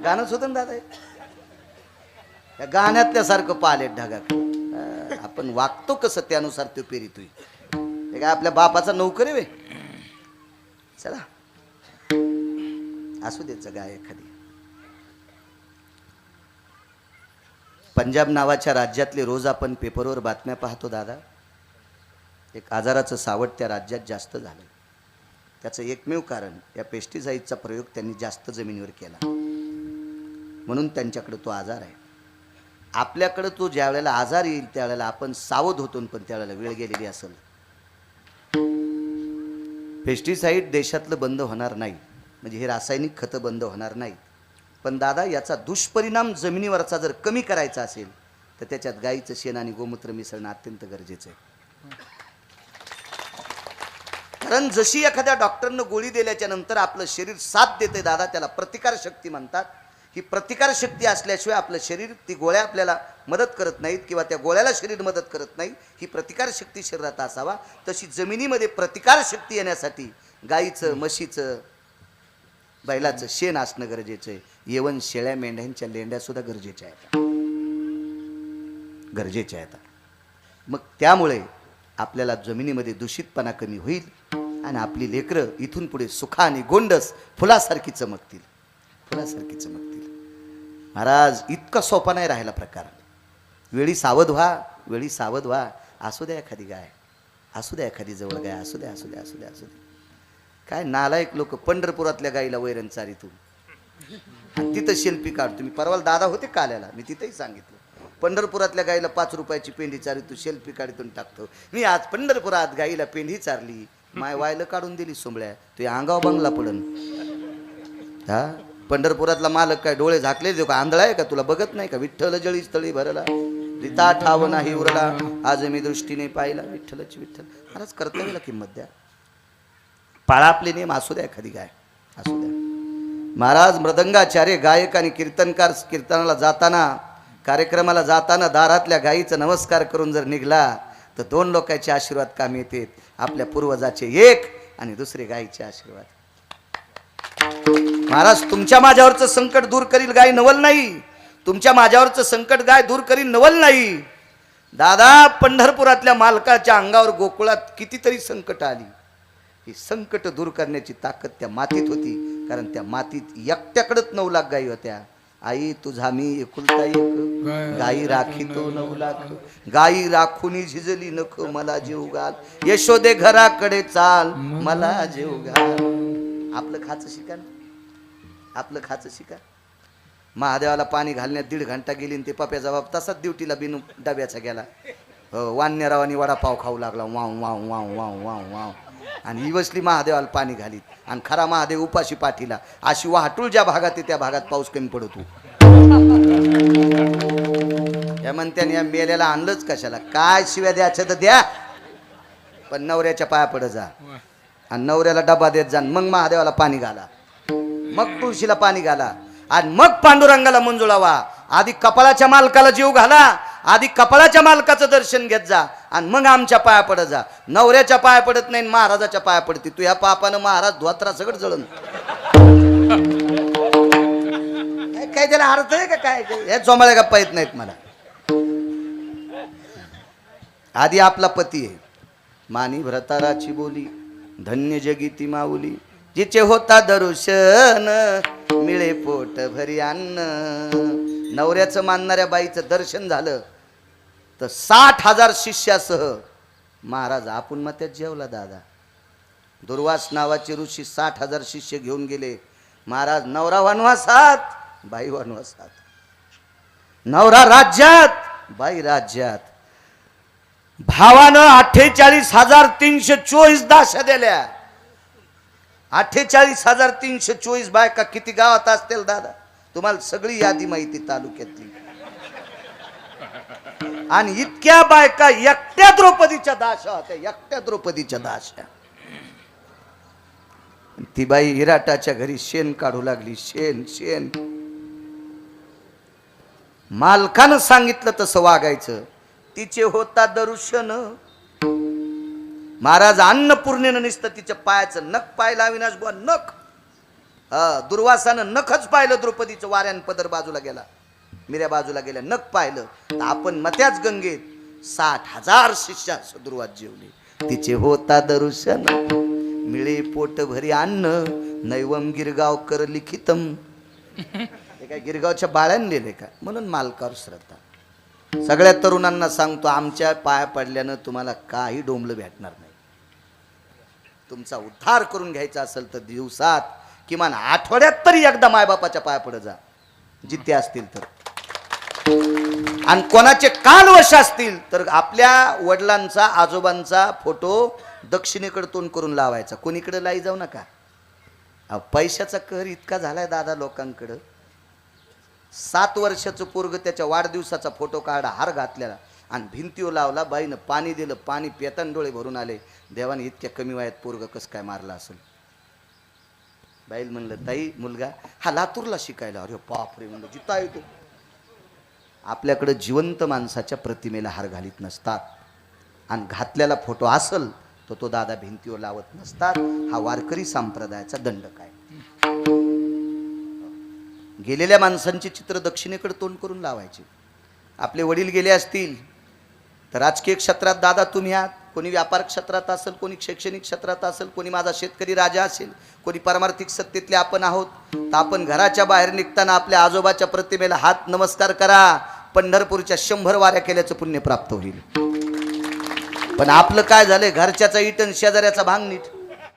गाणंच होतं ना दादा, या गाण्यातल्या सारखं पाहिले ढगाकडे. आपण वागतो कसं त्यानुसार तो पेरितोय. हे काय आपल्या बापाचा नोकर आहे वे? चला असू द्यायचं गाय एखादी. पंजाब नावाच्या राज्यातले रोज आपण पेपरवर बातम्या पाहतो दादा. एक आजाराचं सावट त्या राज्यात जास्त झालं. त्याचं एकमेव कारण या पेस्टिसाईडचा प्रयोग त्यांनी जास्त जमिनीवर केला, म्हणून त्यांच्याकडे तो आजार आहे. आपल्याकडे तो ज्या वेळेला आजार येईल त्यावेळेला आपण सावध होतो, पण त्यावेळेला वेळ गेलेली असेल. पेस्टिसाईड देशातलं बंद होणार नाही, म्हणजे हे रासायनिक खतं बंद होणार नाही, पण दादा याचा दुष्परिणाम जमिनीवरचा जर कमी करायचा असेल तर त्याच्यात गाईचं शेण आणि गोमूत्र मिसळणं अत्यंत गरजेचं आहे. कारण जशी एखाद्या डॉक्टरनं गोळी दिल्याच्या नंतर आपलं शरीर साथ देते दादा, त्याला प्रतिकार शक्ती म्हणतात. ही प्रतिकार शक्ती असल्याशिवाय आपलं शरीर ती गोळ्या आपल्याला मदत करत नाहीत, किंवा त्या गोळ्याला शरीर मदत करत नाही. ही प्रतिकार शक्ती शरीरात असावा. तशी जमिनीमध्ये प्रतिकार शक्ती येण्यासाठी गाईचं, म्हशीचं, बैलाचं शेण असणं गरजेचं आहे. येवन शेळ्या मेंढ्यांच्या लेंड्या सुद्धा गरजेच्या आहेत, गरजेच्या आहेत. मग त्यामुळे आपल्याला जमिनीमध्ये दूषितपणा कमी होईल आणि आपली लेकरं इथून पुढे सुखाने गोंडस फुलासारखी चमकतील, फुलासारखी चमकतील. महाराज इतका सोपा नाही राहिला प्रकार. वेळी सावध व्हा, वेळी सावध व्हा. असू द्या एखादी गाय, असू द्या एखादी जवळ गाय, असू द्या, असू द्या, असू द्या, असू द्या. काय नालायक लोक पंढरपुरातल्या गाईला वैरण चारितून तिथं शेल्फी काढ. तुम्ही परवाला दादा होते काल्याला, मी तिथंही सांगितलं, पंढरपुरातल्या गाईला 5 रुपयाची पेंढी चारितू शेल्फी काढीतून टाकतो. मी आज पंढरपुरात गाईला पेंढी चारली, माय वायलं काढून दिली सोंबळ्या, ते अंगाव बंगला पडन. हा पंढरपुरातला मालक काय डोळे झाकले देऊ का? आंधळा आहे का? तुला बघत नाही का? विठ्ठल जळी स्थळी भरला, रिता ठाव नाही उरला, आज मी दृष्टीने पाहिला विठ्ठलची विठ्ठल. महाराज कर्तव्याला किंमत द्या. पाळा आपले नियम. असू द्या एखादी गाय, असू द्या. महाराज मृदंगाचार्य गायक आणि कीर्तनकार कीर्तनाला जाताना, कार्यक्रमाला जाताना दारातल्या गायीचा नमस्कार करून जर निघला तर 2 लोकांचे आशीर्वाद काम येतात. आपल्या पूर्वजाचे एक आणि दुसरे गायीचे आशीर्वाद. महाराज तुमच्या माझ्यावरचं संकट दूर करील गाय नवल नाही, तुमच्या माझ्यावरचं संकट गाय दूर करील नवल नाही. दादा पंढरपुरातल्या मालकाच्या अंगावर गोकुळात कितीतरी संकट आली, ही संकट दूर करण्याची ताकद त्या मातीत होती. कारण त्या मातीत एकट्याकडंच 9 लाख गायी होत्या. आई तुझा मी एकुलता एक, गाई राखी तो 9 लाख, गाई राखुनी झिजली नख, मला जीव घाल, यशोदे घराकडे चाल, मला जीव घाल. आपलं खाचं शिका, आपलं खाचं शिका. महादेवाला पाणी घालण्यात 1.5 घंटा गेली आणि ते पप्याचा बाप तसाच ड्युटीला बिनू डब्याचा गेला. वान्यरावानी वडापाव खाऊ लागला, wow wow wow wow wow wow, आणि ही बसली महादेवाला पाणी घालीत. आणि खरा महादेव उपाशी पाठीला. अशी वाहटूळ ज्या भागात आहे त्या भागात पाऊस कमी पडतो. या म्हणत्याने या मेल्याला आणलंच कशाला, काय शिव्या द्यायचं तर द्या, पण नवऱ्याच्या पाया पड जा आणि नवऱ्याला डबा देत जा, मग महादेवाला पाणी घाला, मग तुळशीला पाणी घाला, आणि मग पांडुरंगाला मंजुळावा. आधी कपाळाच्या मालकाला जीव घाला, आधी कपाळाच्या मालकाचं दर्शन घेत जा, आणि मग आमच्या पाया पडत जा. नवऱ्याच्या पाया पडत नाही, महाराजाच्या पाया पडते. तू ह्या पापानं महाराज धोत्रा सगळं जळण. काय त्याला अर्थ आहे का काय? हे जोमाळ्या गप्पा येत नाहीत मला. आधी आपला पती आहे, मानी भ्रताराची बोली, धन्य जगी ती माऊली, जिचे होता दर्शन मिळे पोट भरी अन्न. नवऱ्याचं मानणाऱ्या बाईचं दर्शन झालं तर 60,000 शिष्यासह महाराज आपण मग त्यात जेवला. दादा दुर्वास नावाचे ऋषी 60,000 शिष्य घेऊन गेले. महाराज नवरा वनवासात, बाई वनवासात, नवरा राज्यात, बाई राज्यात. भावानं 48,324 दाशा दिल्या. 48,324 बायका किती गावात असतील दादा? तुम्हाला सगळी यादी माहिती तालुक्यातली. आणि इतक्या बायका एकट्या द्रौपदीच्या दाशा होत्या, एकट्या द्रौपदीच्या दाशा. ती बाई विराटाच्या घरी शेण काढू लागली, शेण शेण. मालकानं सांगितलं तसं वागायचं. तिचे होता दर्शन. महाराज अन्नपूर्णेनं नुसतं तिच्या पायाचं नख पाहिलं. अविनाश बुवा नख, दुर्वासानं नखच पाहिलं द्रौपदीचं. वाऱ्यान पदर बाजूला गेला, मिऱ्या बाजूला गेल्या, नख पाहिलं. तर आपण मत्याच गंगेत 60,000 शिष्यास दुर्वास जेवले. तिचे होता दर्शन मिळे पोट भरी अन्न, नैवम गिरगावकर लिखितम. हे काय गिरगावच्या बाळ्यानं लिहिले का? म्हणून मालकावर श्रद्धा. सगळ्या तरुणांना सांगतो, आमच्या पाया पडल्यानं तुम्हाला काही डोंबलं भेटणार नाही. तुमचा उद्धार करून घ्यायचा असेल तर दिवसात किमान आठवड्यात तरी एकदा मायबापाच्या पाया पड जा, जिथे असतील तर. आणि कोणाचे कालवश असतील तर आपल्या वडिलांचा आजोबांचा फोटो दक्षिणेकडे तोंड करून लावायचा. कोणीकडे लाई जाऊ नका. पैशाचा कहर इतका झालाय दादा लोकांकडं. 7 वर्षाचं पोरग त्याच्या वाढदिवसाचा फोटो काढा, हार घातलेला आणि भिंतीवर लावला. बाईनं पाणी दिलं, पाणी पेतान डोळे भरून आले. देवाने इतक्या कमी वयात पोरग कसं काय मारला असेल? बाईल म्हणलं, ताई मुलगा हा लातूरला शिकायला. अरे बापरे म्हणलं, जिता येतो. आपल्याकडं जिवंत माणसाच्या प्रतिमेला हार घालीत नसतात, आणि घातलेला फोटो असल तर तो दादा भिंतीवर लावत नसतात. हा वारकरी संप्रदायाचा दंड काय? गेलेल्या माणसांची चित्र दक्षिणेकडे तोंड करून लावायचे. आपले वडील गेले असतील तर राजकीय क्षेत्रात दादा तुम्ही आहात, कोणी व्यापार क्षेत्रात असेल, कोणी शैक्षणिक क्षेत्रात असेल, कोणी माझा शेतकरी राजा असेल, कोणी पारमार्थिक सत्तेतले आपण आहोत. तर आपण घराच्या बाहेर निघताना आपल्या आजोबाच्या प्रतिमेला हात नमस्कार करा. पंढरपूरच्या 100 वाऱ्या केल्याचं पुण्य प्राप्त होईल. पण आपलं काय झालंय, घरच्याचा इटन शेजाऱ्याचा भांग नीट.